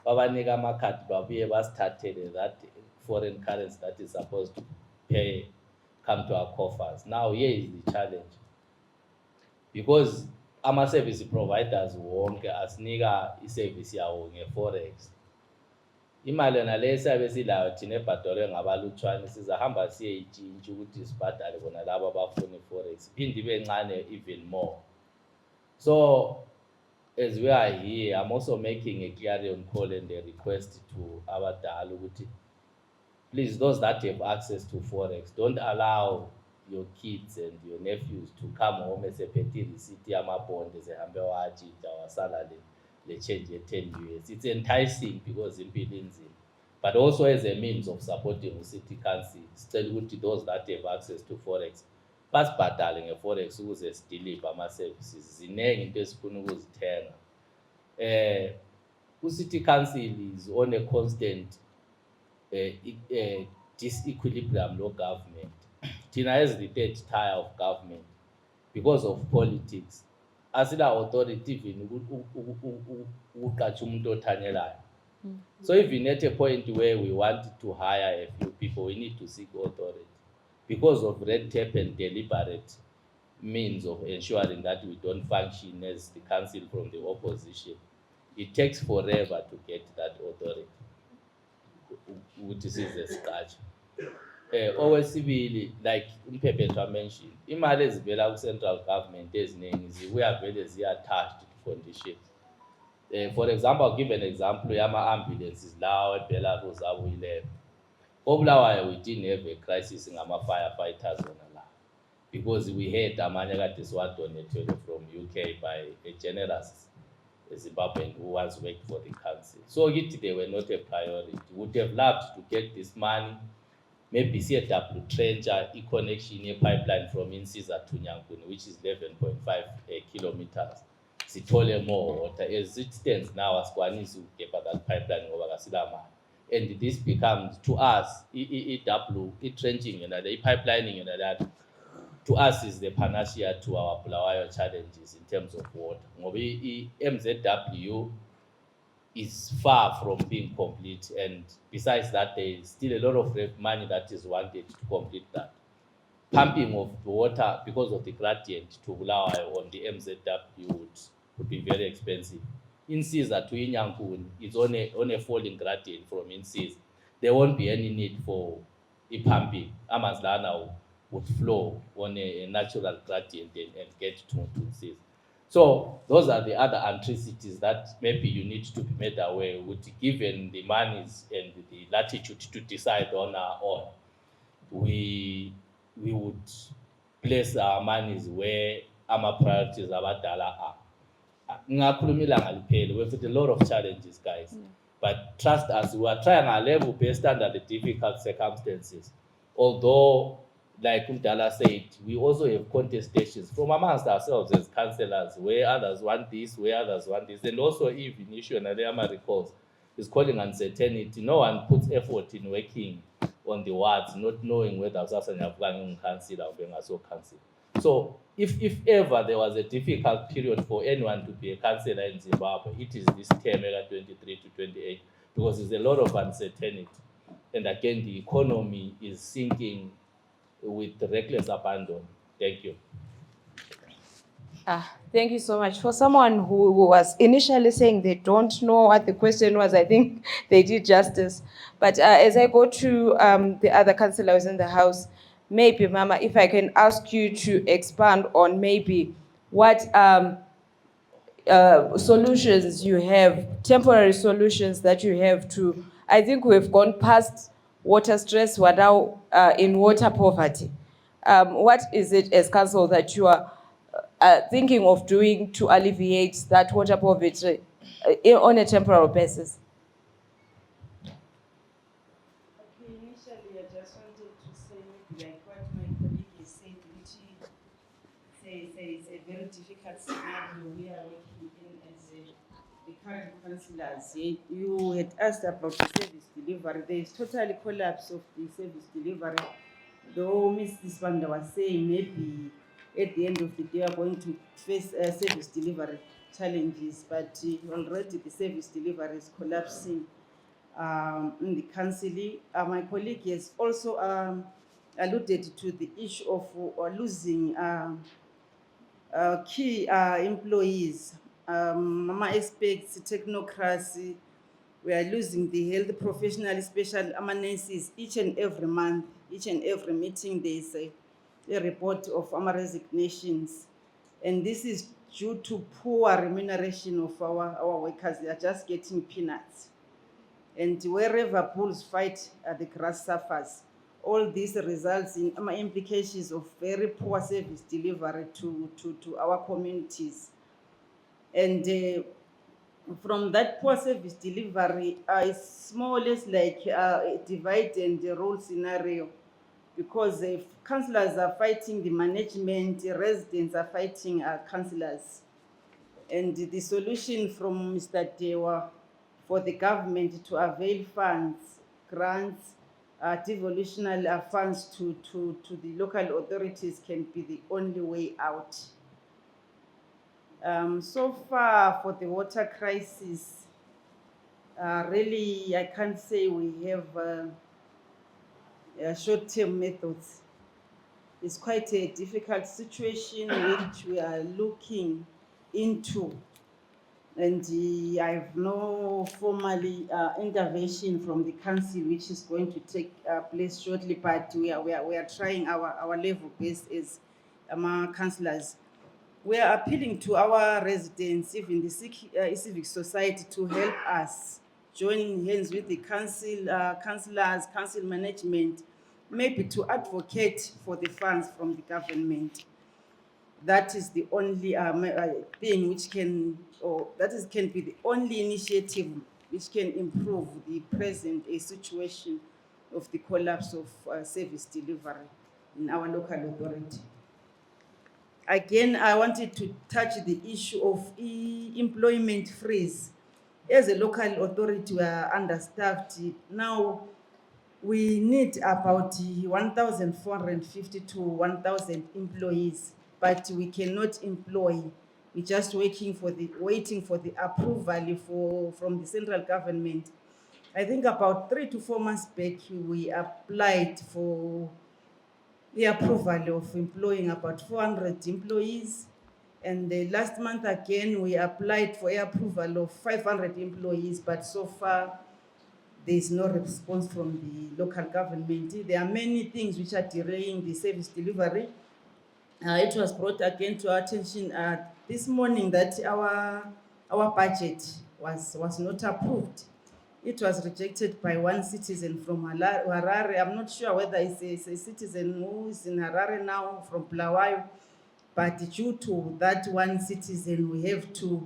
[SPEAKER 12] babanika amakhadi babuye basithathele that foreign currency that is supposed to pay come to our coffers. Now here is the challenge, because ama-service providers wonke asinika i-service yawo nge-forex. Imali yona le siyabe silayo thina ebhadalwe ngabalutshwane sizahamba siyeyitshintsha ukuthi sibhadale bona laba abafuna i-forex iphinde ibe ncane even more. So as we are here, I'm also making a clarion call and a request to abadala ukuthi please, those that have access to forex, don't allow your kids and your nephews to come home esephethe i-receipt yamabond esehambe wajija wasala le change ye-10 US. It's enticing because impilo inzima, but also as a means of supporting the city council. Sicela ukuthi those that have access to forex basibhadale nge-forex ukuze sideliver ama-services. Zinengi into esifuna ukuzithenga. U-city council is on a constant disequilibrium lo government. Thina as the third tier of government, because of politics, asila authority even ukuqatsha umuntu othanyelayo. So even at a point where we want to hire a few people, we need to seek authority because of red tape and deliberate means of ensuring that we don't function as the council from the opposition. It takes forever to get that authority. Which is a always like Umpepetwa mentioned, imali ezivela ku-central government eziningi zibuya vele ziya-attached to conditions. For example, I'll give an example, yama-ambulances lawa eBelarus abuyileko. Kobulawayo we didn't have a crisis ngama-firefighters on la, because we had amanye kade siwadonethelwe from UK by a generous Zimbabwean who once worked for the council. So they were not a priority. We would have loved to get this money, maybe see a double trencher, e-connection, a pipeline from Insiza to Nyankuni, which is 11.5 kilometers. Sitole more water. As it stands now, asikwanisi ukukepha that pipeline ngoba kasila mali. And this becomes, to us, trenching and the pipelining and that, to us is the panacea to our Bulawayo challenges in terms of water. MZW is far from being complete, and besides that, there is still a lot of money that is wanted to complete that. Pumping of the water because of the gradient to Bulawayo on the MZW would be very expensive. Insiza to Inyankuni is on a falling gradient from Insiza. There won't be any need for pumping. Amazlana would flow on a natural gradient and get to Insiza. So those are the other antricities that maybe you need to be made aware with, given the monies and the latitude to decide on our own. We would place our monies where our priorities abadala are. Ngakhulumila ngalipheli, we've had a lot of challenges, guys. But trust us, we are trying our level based under the difficult circumstances. Although, like Umdala said, we also have contestations from amongst ourselves as councillors, where others want this, where others want this. And also, even issue and Adeyama recalls is calling uncertainty. No one puts effort in working on the wards, not knowing whether Sasanyavgang council or Bengaso council. So if ever there was a difficult period for anyone to be a councillor in Zimbabwe, it is this term, 23 to 28, because there's a lot of uncertainty. And again, the economy is sinking with reckless abandon. Thank you.
[SPEAKER 4] Thank you so much. For someone who was initially saying they don't know what the question was, I think they did justice. But as I go to the other councillors in the House, maybe, Mama, if I can ask you to expand on maybe what solutions you have, temporary solutions that you have to, I think we've gone past water stress, we're now in water poverty. What is it as council that you are thinking of doing to alleviate that water poverty on a temporary basis?
[SPEAKER 15] Okay, initially I just wanted to say maybe like what my colleague has said, which it's a very difficult scenario we are working in as the current councillors. You had asked about the service delivery. There is total collapse of the service delivery. Though Mrs. Wanda was saying maybe at the end of the day we are going to face service delivery challenges, but already the service delivery is collapsing in the council. My colleague has also alluded to the issue of losing key employees, Mama expects technocracy. We are losing the health professionals, especially nurses, each and every month, each and every meeting, there is a report of our resignations. And this is due to poor remuneration of our workers. They are just getting peanuts. And wherever bulls fight, the grass suffers. All this results in implications of very poor service delivery to our communities. And from that poor service delivery, it's more or less like a divide and rule scenario, because if councillors are fighting the management, residents are fighting councillors. And the solution from Mr. Dewa for the government to avail funds, grants, devolutionary funds to the local authorities can be the only way out. So far for the water crisis, really I can't say we have short-term methods. It's quite a difficult situation which we are looking into. And I have no formally intervention from the council which is going to take place shortly, but we are trying our level best as councillors. We are appealing to our residents, even the civic society, to help us, joining hands with the council, councillors, council management, maybe to advocate for the funds from the government. That is the only thing which can, can be the only initiative which can improve the present situation of the collapse of service delivery in our local authority. Again, I wanted to touch the issue of employment freeze. As a local authority, we are understaffed. Now, we need about 1,450 to 1,000 employees, but we cannot employ. We're just waiting for the approval from the central government. I think about 3 to 4 months back, we applied for the approval of employing about 400 employees. And last month again, we applied for approval of 500 employees, but so far, there is no response from the local government. There are many things which are delaying the service delivery. It was brought again to our attention this morning that our budget was not approved. It was rejected by one citizen from Harare. I'm not sure whether it's a citizen who is in Harare now from Bulawayo, but due to that one citizen, we have to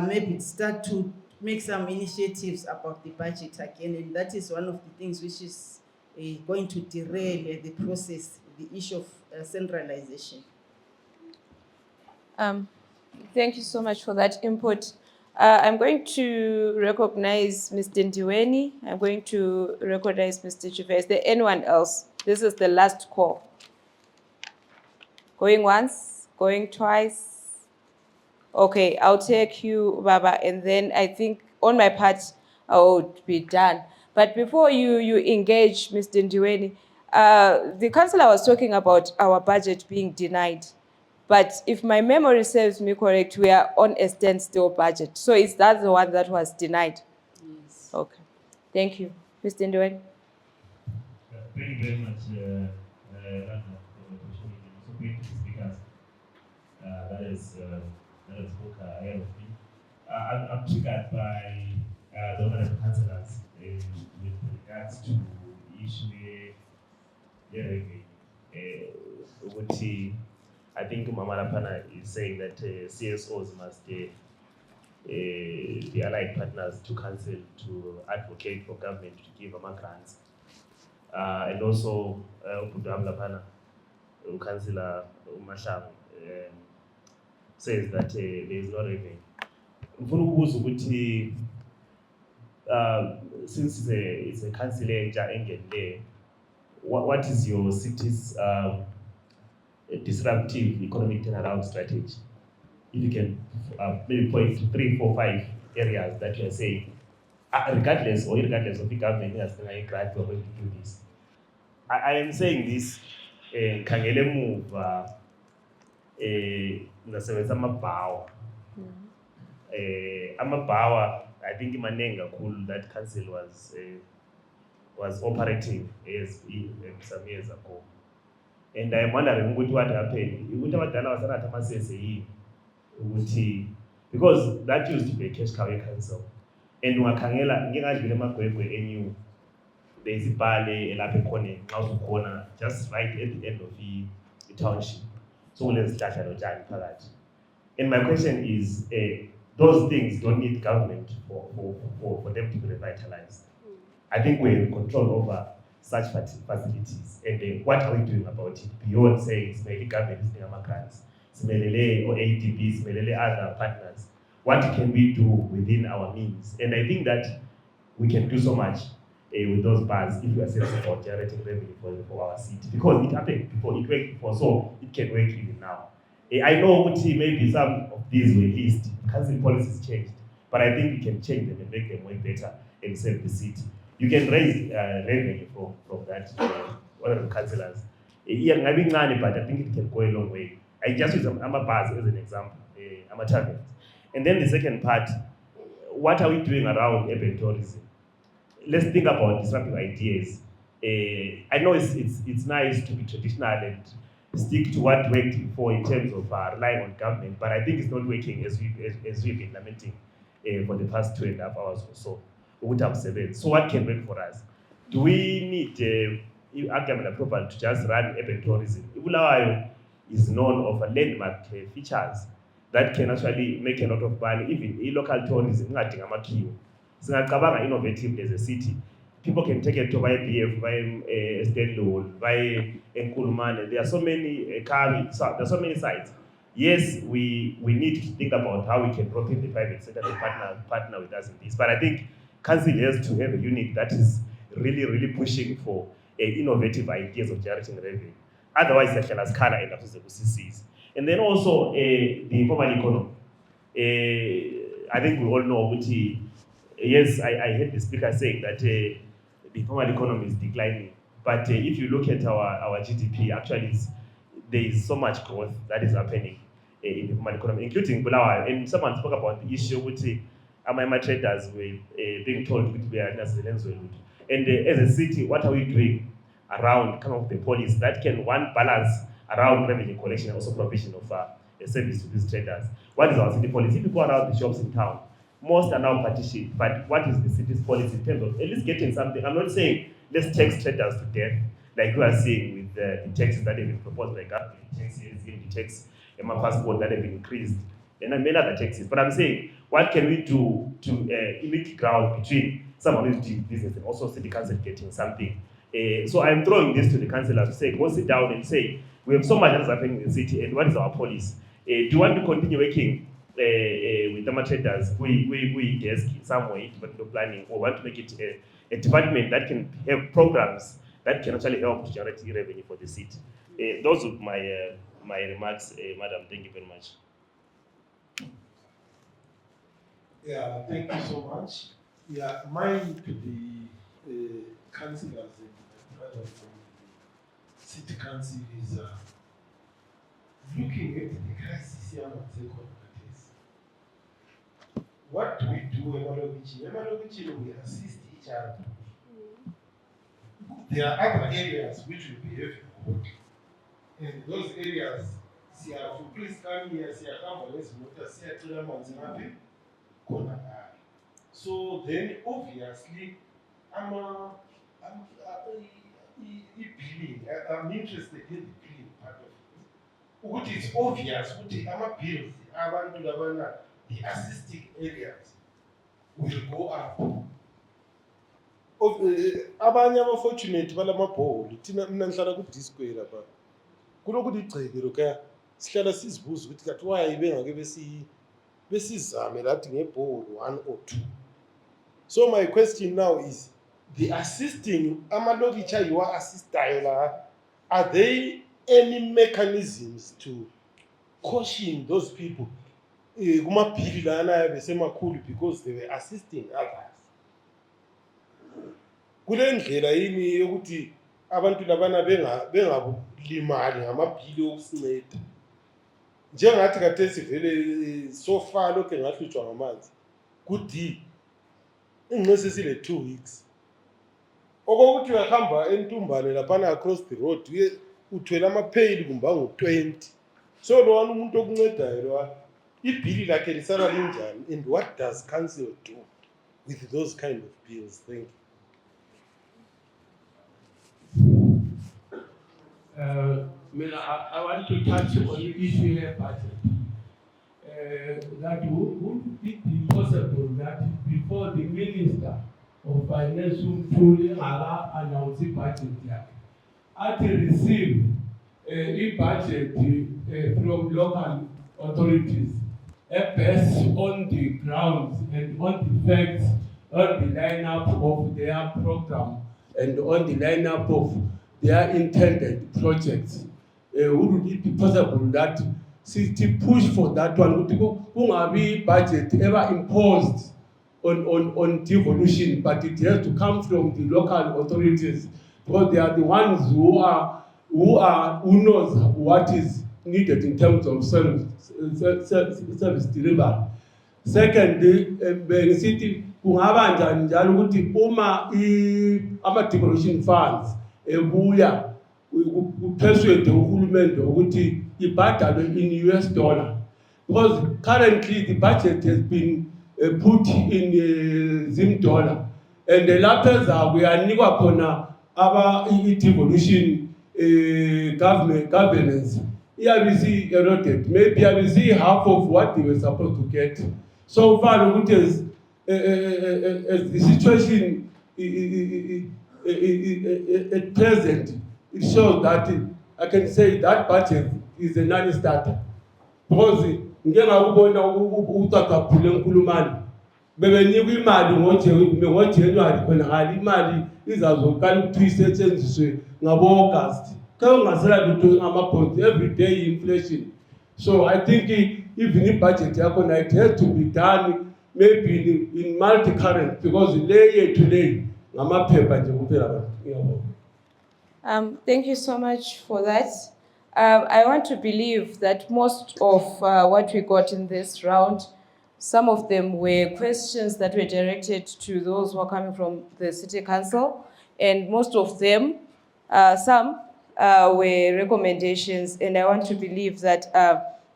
[SPEAKER 15] maybe start to make some initiatives about the budget again, and that is one of the things which is going to derail the process, the issue of centralization.
[SPEAKER 4] Thank you so much for that input. I'm going to recognize Mr. Ndiweni. I'm going to recognize Mr. Chief. Is there anyone else? This is the last call. Going once, going twice. Okay, I'll take you, Baba, and then I think on my part, I would be done. But before you engage, Mr. Ndiweni, the councillor was talking about our budget being denied. But if my memory serves me correct, we are on a standstill budget. So is that the one that was denied?
[SPEAKER 15] Yes.
[SPEAKER 4] Okay. Thank you. Mr. Ndiweni.
[SPEAKER 16] Thank you very much, Rana, for the opportunity. Also, thank you, speakers that spoke ahead of me. I'm triggered by the honorable councillors with regards to the issue I think Mamalapana is saying that CSOs must be allied partners to council to advocate for government to give them grants. And also, Lapana, Councillor Masham, says that there is no revenue. Since it's a council there, what is your city's disruptive economic turnaround strategy? If you can maybe point to 3, 4, 5 areas that you are saying, regardless or irregardless of the government has a grant, we're going to do this. I am saying this, Kangele move, nasebenza amabhawa. Amabhawa, I think Manenga cool that council was operating some years ago. And I'm wondering what happened. Because that used to be a cash cow council. And wakangela ngingadlule emagwegwe enyu. There's a bale elapha ekhoneni nxa usukhona just right at the end of the township. So kunezihlahla lotshani phakathi. And my question is, those things don't need government for them to be revitalized. I think we're in control over such facilities. And what are we doing about it? Beyond saying, Smelly government is doing grants, Smelele or ADB, Smelele other partners. What can we do within our means? And I think that we can do so much with those bars if we are serious about generating revenue for our city. Because it happened before, it worked before, so it can work even now. I know maybe some of these were leased, council policies changed, but I think we can change them and make them work better and serve the city. You can raise revenue from that, one of the councillors. But I think it can go a long way. I just use bars as an example, target. And then the second part, what are we doing around urban tourism? Let's think about disruptive ideas. I know it's nice to be traditional and stick to what worked before in terms of relying on government, but I think it's not working as we've been lamenting for the past 2.5 hours or so. So what can work for us? Do we need government approval to just run urban tourism? Ibulawayo is known of a landmark features that can actually make a lot of money, even local tourism. Singacabanga innovative as a city. People can take it to buy BF, buy Stanley, buy Nkulumane. There are so many there are so many sites. Yes, we need to think about how we can rope in the private sector to partner with us in this. But I think council has to have a unit that is really pushing for innovative ideas of generating revenue. Otherwise, it's a scala and CCs. And then also the informal economy. I think we all know which. Yes, I heard the speaker saying that the informal economy is declining. But if you look at our GDP, actually there is so much growth that is happening in the informal economy, including Bulawayo. And someone spoke about the issue which my traders were being told to be and as a city, what are we doing around kind of the policy that can balance around revenue collection and also provision of a service to these traders? What is our city policy? If you go around the shops in town, most are now partitioned, but what is the city's policy in terms of at least getting something? I'm not saying let's tax traders to death, like we are seeing with the taxes that have been proposed by government, the tax passport that have been increased, and many other taxes. But I'm saying, what can we do to make ground between some of these businesses and also city council getting something? So I'm throwing this to the councillors to say, go sit down and say, we have so much that's happening in the city, and what is our policy? Do you want to continue working with the traders, we desk in some way, development planning, or want to make it a department that can have programs that can actually help to generate revenue for the city? Those are my remarks, Madam. Thank you very much.
[SPEAKER 7] Yeah, thank you so much. Yeah, mine to the councillors and brother from the city council is looking at the crisis here and say, what do we do in Malogichin? We assist each other. There are other areas which will behave good. And those areas, please come here, so then obviously, I'm interested in the billing part of it. ukuthi it's obvious ukuthi ama-bills abantu labana the assisting areas will go up. Abanye ama-fortunate balamabholi thina mina ngihlala ku-D-square lapha kulokuthi igceke lokaya sihlala sizibuza ukuthi kathi why bengake besizame lathi ngebholi 1 or 2. So my question now is the assisting amalokitshi ayiwa-assistayo la, are there any mechanisms to caution those people kumabhili lana besemakhulu because they were assisting others? Kule ndlela yini yokuthi abantu labana bengabulimali ngamabhili okusinceda njengathi khathesi vele so far lokho engahlutshwa ngamanzi kudi ingqese sile 2 weeks okokuthi uyahamba entumbane laphana across the road uthwele amapheyili kumbe angu-20 so lo wani umuntu okuncedayo lo ibhili lakhe lisala linjani and what does council do with those kind of bills? Thank you.
[SPEAKER 5] I want to touch on the issue here, budget. That would it be possible that before the Minister of Finance will announce the budget here, to receive a budget from local authorities based on the grounds and on the facts, on the lineup of their program and on the lineup of their intended projects? Would it be possible that city push for that one? Would be budget ever imposed on devolution, but it has to come from the local authorities because they are the ones who knows what is needed in terms of service delivery. Secondly, city kungaba njani njalo ukuthi uma ama-devolution funds ebuya kupersuade uhulumende ukuthi ibhadalwe in US dollar, because currently the budget has been put in Zim dollar, and lapha ezayo kuyanikwa khona i-devolution governance iyabe isi-eroded, maybe iyabe half of what they were supposed to get. So far ukuthi as the situation at present, it shows that I can say that budget is a non-starter. Because ngeke ngakubona ucacapule enkulumani bebenikwa imali ngoJanuary khona ngale imali izazoqala ukuthi isetshenziswe ngabo-August. Kake ungasela lutho ngama-bonds, every day inflation. So I think even the budget yakhona it has to be done maybe in multi-current, because lay to lay ngamaphepha nje kuphela.
[SPEAKER 4] Thank you so much for that. I want to believe that most of what we got in this round, some of them were questions that were directed to those who are coming from the City Council, and most of them, some were recommendations, and I want to believe that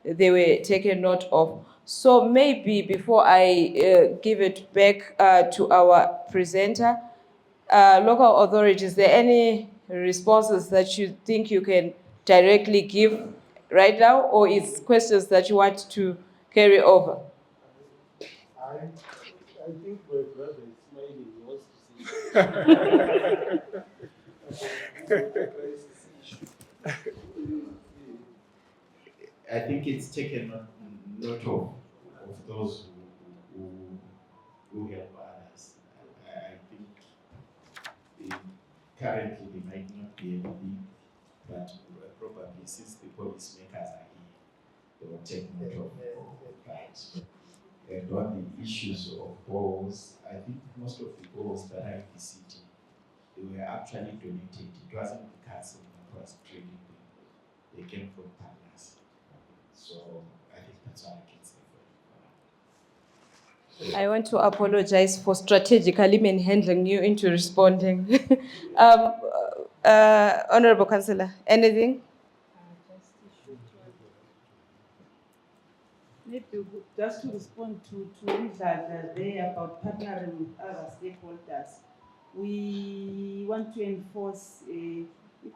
[SPEAKER 4] they were taken note of. So maybe before I give it back to our presenter, local authorities, is there any responses that you think you can directly give right now, or is questions that you want to carry over?
[SPEAKER 7] I think my brother is smiling. He wants
[SPEAKER 14] I think it's taken note of those who help others. I think currently they might not be anything, but probably since the policymakers are here, they will take note of that. And on the issues of balls, I think most of the balls that are in the city, they were actually donated. It wasn't the council that was trading them. They came from partners. So I think that's all I can say for
[SPEAKER 4] I want to apologize for strategically manhandling you into responding. Honorable Councillor, anything?
[SPEAKER 10] Maybe just to respond to that there about partnering with other stakeholders, we want to enforce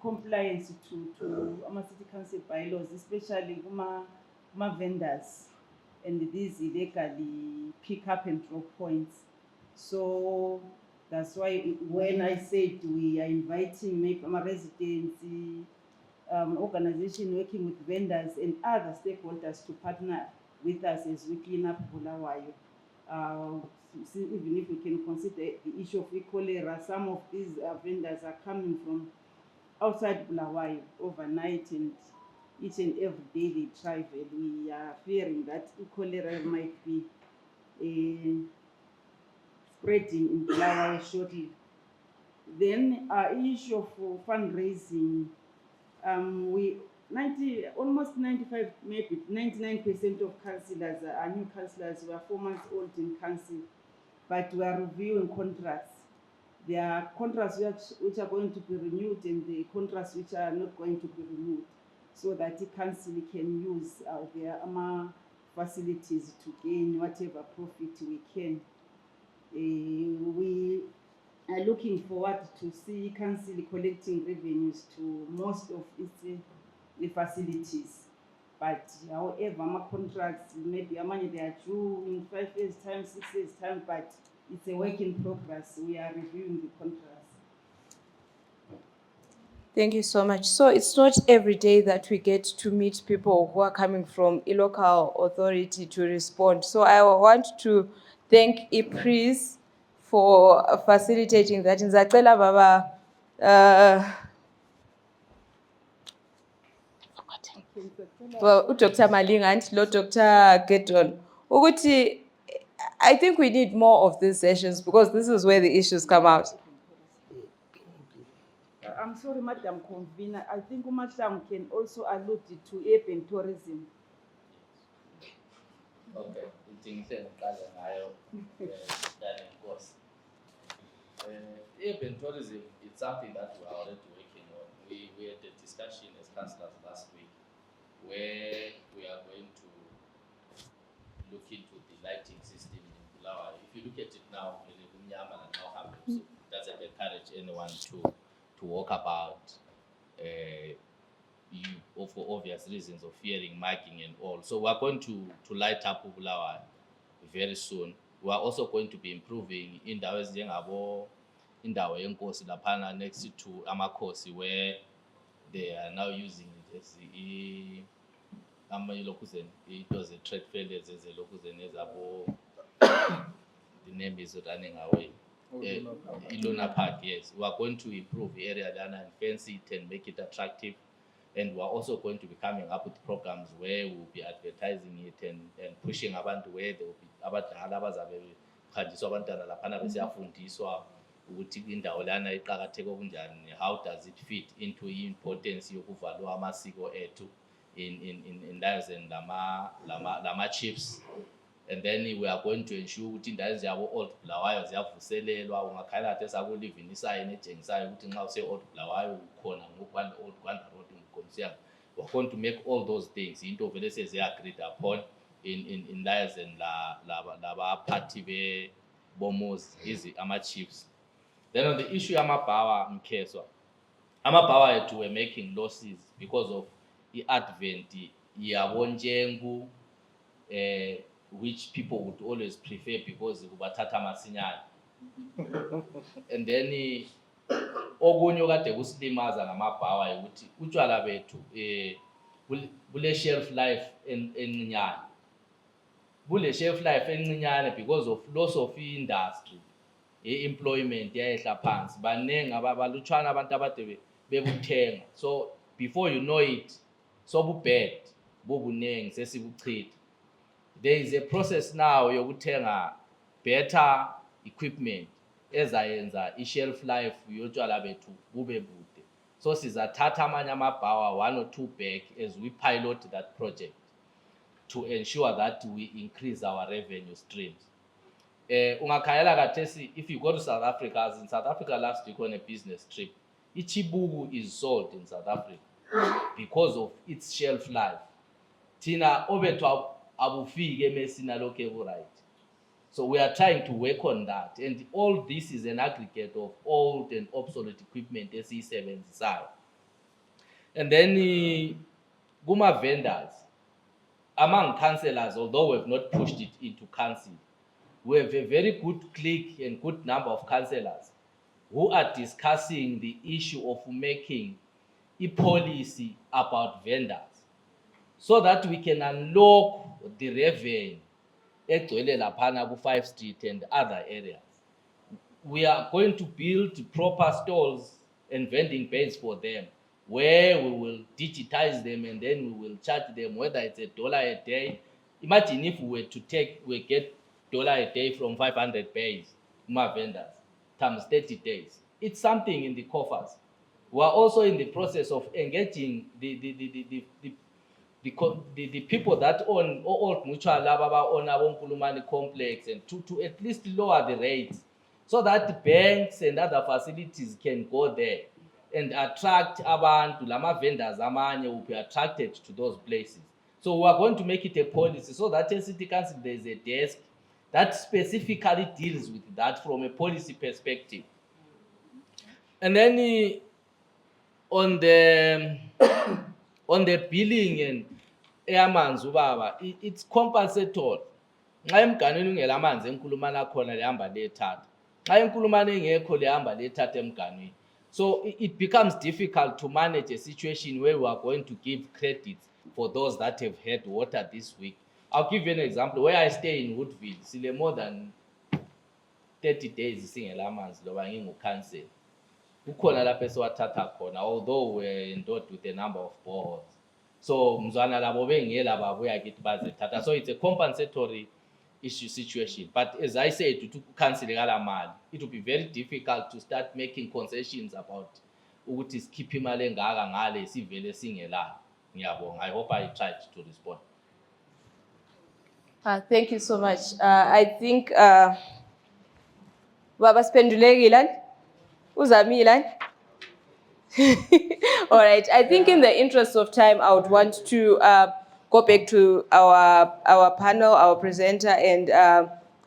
[SPEAKER 15] compliance to city council bylaws, especially kuma vendors and these illegally pick up and drop points. So that's why when I said we are inviting maybe residents, organization working with vendors and other stakeholders to partner with us as we clean up Bulawayo. Even if we can consider the issue of cholera, some of these vendors are coming from outside Bulawayo overnight, and each and every day they travel. We are fearing that cholera might be spreading in Bulawayo shortly. Then issue of fundraising, almost 95, maybe 99% of councillors are new councillors. We are 4 months old in council, but we are reviewing contracts. There are contracts which are going to be renewed and the contracts which are not going to be renewed, so that the council can use their facilities to gain whatever profit we can. We are looking forward to see council collecting revenues to most of its the facilities. But however, my contracts, maybe they are due in 5 years' time, 6 years' time, but it's a work in progress. We are reviewing the contracts.
[SPEAKER 4] Thank you so much. So it's not every day that we get to meet people who are coming from a local authority to respond. So I want to thank PPRIZ for facilitating that. Nzacela baba Dr. Malinga and Dr. Gedron. Ukuthi, I think we need more of these sessions because this is where the issues come out.
[SPEAKER 15] I'm sorry, Madam Convener. I think Umatlam can also allude to urban tourism.
[SPEAKER 12] Okay, urban tourism, it's something that we are already working on. We had a discussion as councillors last week where we are going to look into the lighting system in Bulawayo. If you look at it now, so it doesn't encourage anyone to walk about for obvious reasons of fearing marking and all. So we are going to light up Bulawayo very soon. We are also going to be improving indawo ezinjengabo indawo yenkosi laphana next to amakhosi, where they are now using it as it was a trade failure as a lokuzen ezabo. The name is running away. Ilona Park, yes. We are going to improve the area and fence it and make it attractive. And we are also going to be coming up with programs where we will be advertising it and pushing abantu where there will be abadala abazabe behanjiswa abantwana laphana besiyafundiswa ukuthi indawo lana iqhakatheke okunjani, how does it fit into the importance yokuvalwa amasiko ethu in lives and lama chiefs. And then we are going to ensure ukuthi indawo eziyabo old Bulawayo ziyavuselelwa. Ungakhala kade sakulive isayini etshengisayo ukuthi nxa use old Bulawayo ukhona ngokwanda old Gwanda Road ngomsiyana. We are going to make all those things into vele sezi agreed upon in lives and laba party be bomozi izi ama chiefs. Then on the issue yamabhawa Mkheswa, amabhawa ethu were making losses because of the advent yabo njengu which people would always prefer because kubathatha masinyane. And then okunye okade kusilimaza ngamabhawa ukuthi utshwala bethu bule shelf life encinyane. Bule shelf life encinyane because of loss of industry, employment yayehla phansi. Banengi abalutshwana abantu abade bebuthenga. So before you know it, sobubad bobunengi sesibuchitha. There is a process now yokutenga better equipment ezayenza i-shelf life yotshwala bethu bube bude. So sizathatha amanye amabhawa 1 or 2 back as we pilot that project to ensure that we increase our revenue streams. Ungakhayela kathesi, if you go to South Africa, as in South Africa last week on a business trip, ichibuku is sold in South Africa because of its shelf life. Tina obethu abufike emesina lokho right. So we are trying to work on that, and all this is an aggregate of old and obsolete equipment esiyisebenzisayo. And then Guma vendors, among councillors, although we've not pushed it into council, we have a very good clique and good number of councillors who are discussing the issue of making a policy about vendors so that we can unlock the revenue egcwele laphana ku-5 Street and other areas. We are going to build proper stalls and vending beds for them where we will digitize them and then we will charge them whether it's $1 a day. Imagine if we were to get $1 a day from 500 bays, my vendors, times 30 days. It's something in the coffers. We are also in the process of engaging the people that own Old Mutual Lababa own our Nkulumani complex and to at least lower the rates so that banks and other facilities can go there and attract abantu lama vendors amanye will be attracted to those places. So we are going to make it a policy so that in City Council there is a desk that specifically deals with that from a policy perspective. And then on the on the billing and eyamanzi ubaba it's compensatory. Nxa emganwini ungela amanzi enkulumane akhona lehamba lethatha. Nxa enkulumane engekho lehamba lethatha emganwini. So it becomes difficult to manage a situation where we are going to give credits for those that have had water this week. I'll give you an example. Where I stay in Woodville, sile more than 30 days singela amanzi loba ngingu-council. Kukhona lapho esiwathatha khona, although we're endowed with a number of boreholes. So mzwana labo bengela babuya kithi bazithatha. So it's a compensatory issue situation. But as I said, to cancel mali, it will be very difficult to start making concessions about ukuthi sikhiphe imali engaka ngale sivele singela. Ngiyabonga. I hope I tried to respond.
[SPEAKER 4] Thank you so much. I think Baba Spendulekile, uzamile. All right. I think in the interest of time, I would want to go back to our panel, our presenter, and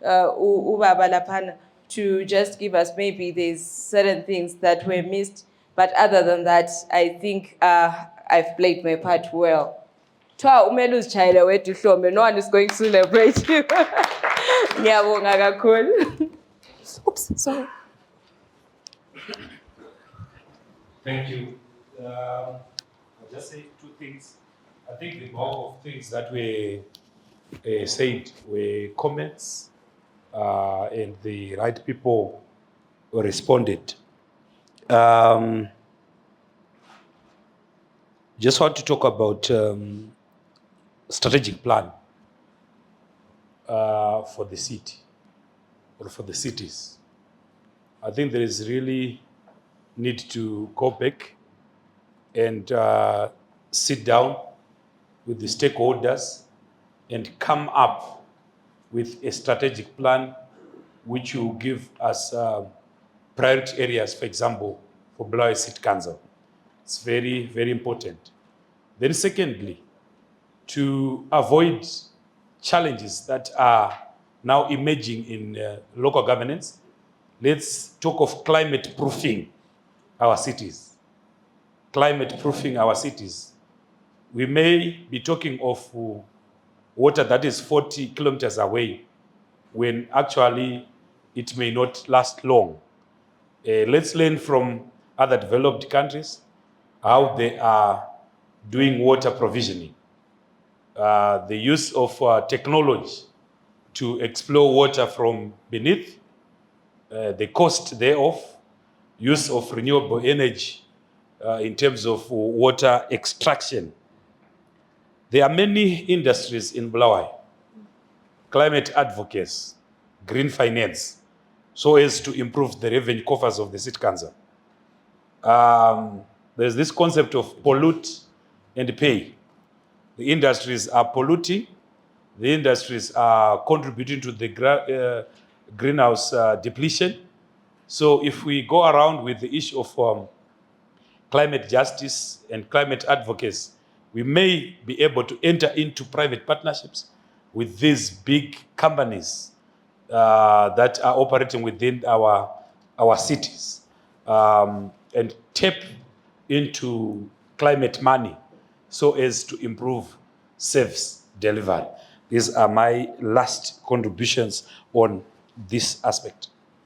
[SPEAKER 4] Ubaba Lapana to just give us maybe there's certain things that were missed. But other than that, I think I've played my part well. No one is going to celebrate you. Oops, sorry.
[SPEAKER 2] Thank you. I'll just say two things. I think the bulk of things that were said were comments, and the right people responded. Just want to talk about strategic plan for the city or for the cities. I think there is really need to go back and sit down with the stakeholders and come up with a strategic plan which will give us priority areas, for example, for Bulawayo City Council. It's very, very important. Then secondly, to avoid challenges that are now emerging in local governance, let's talk of climate proofing our cities. Climate proofing our cities. We may be talking of water that is 40 kilometers away when actually it may not last long. Let's learn from other developed countries how they are doing water provisioning. The use of technology to explore water from beneath, the cost thereof, use of renewable energy in terms of water extraction. There are many industries in Bulawayo, climate advocates, green finance, so as to improve the revenue coffers of the city council. There's this concept of pollute and pay. The industries are polluting, the industries are contributing to the greenhouse depletion. So if we go around with the issue of climate justice and climate advocacy, we may be able to enter into private partnerships with these big companies that are operating within our cities and tap into climate money so as to improve service delivery. These are my last contributions on this aspect.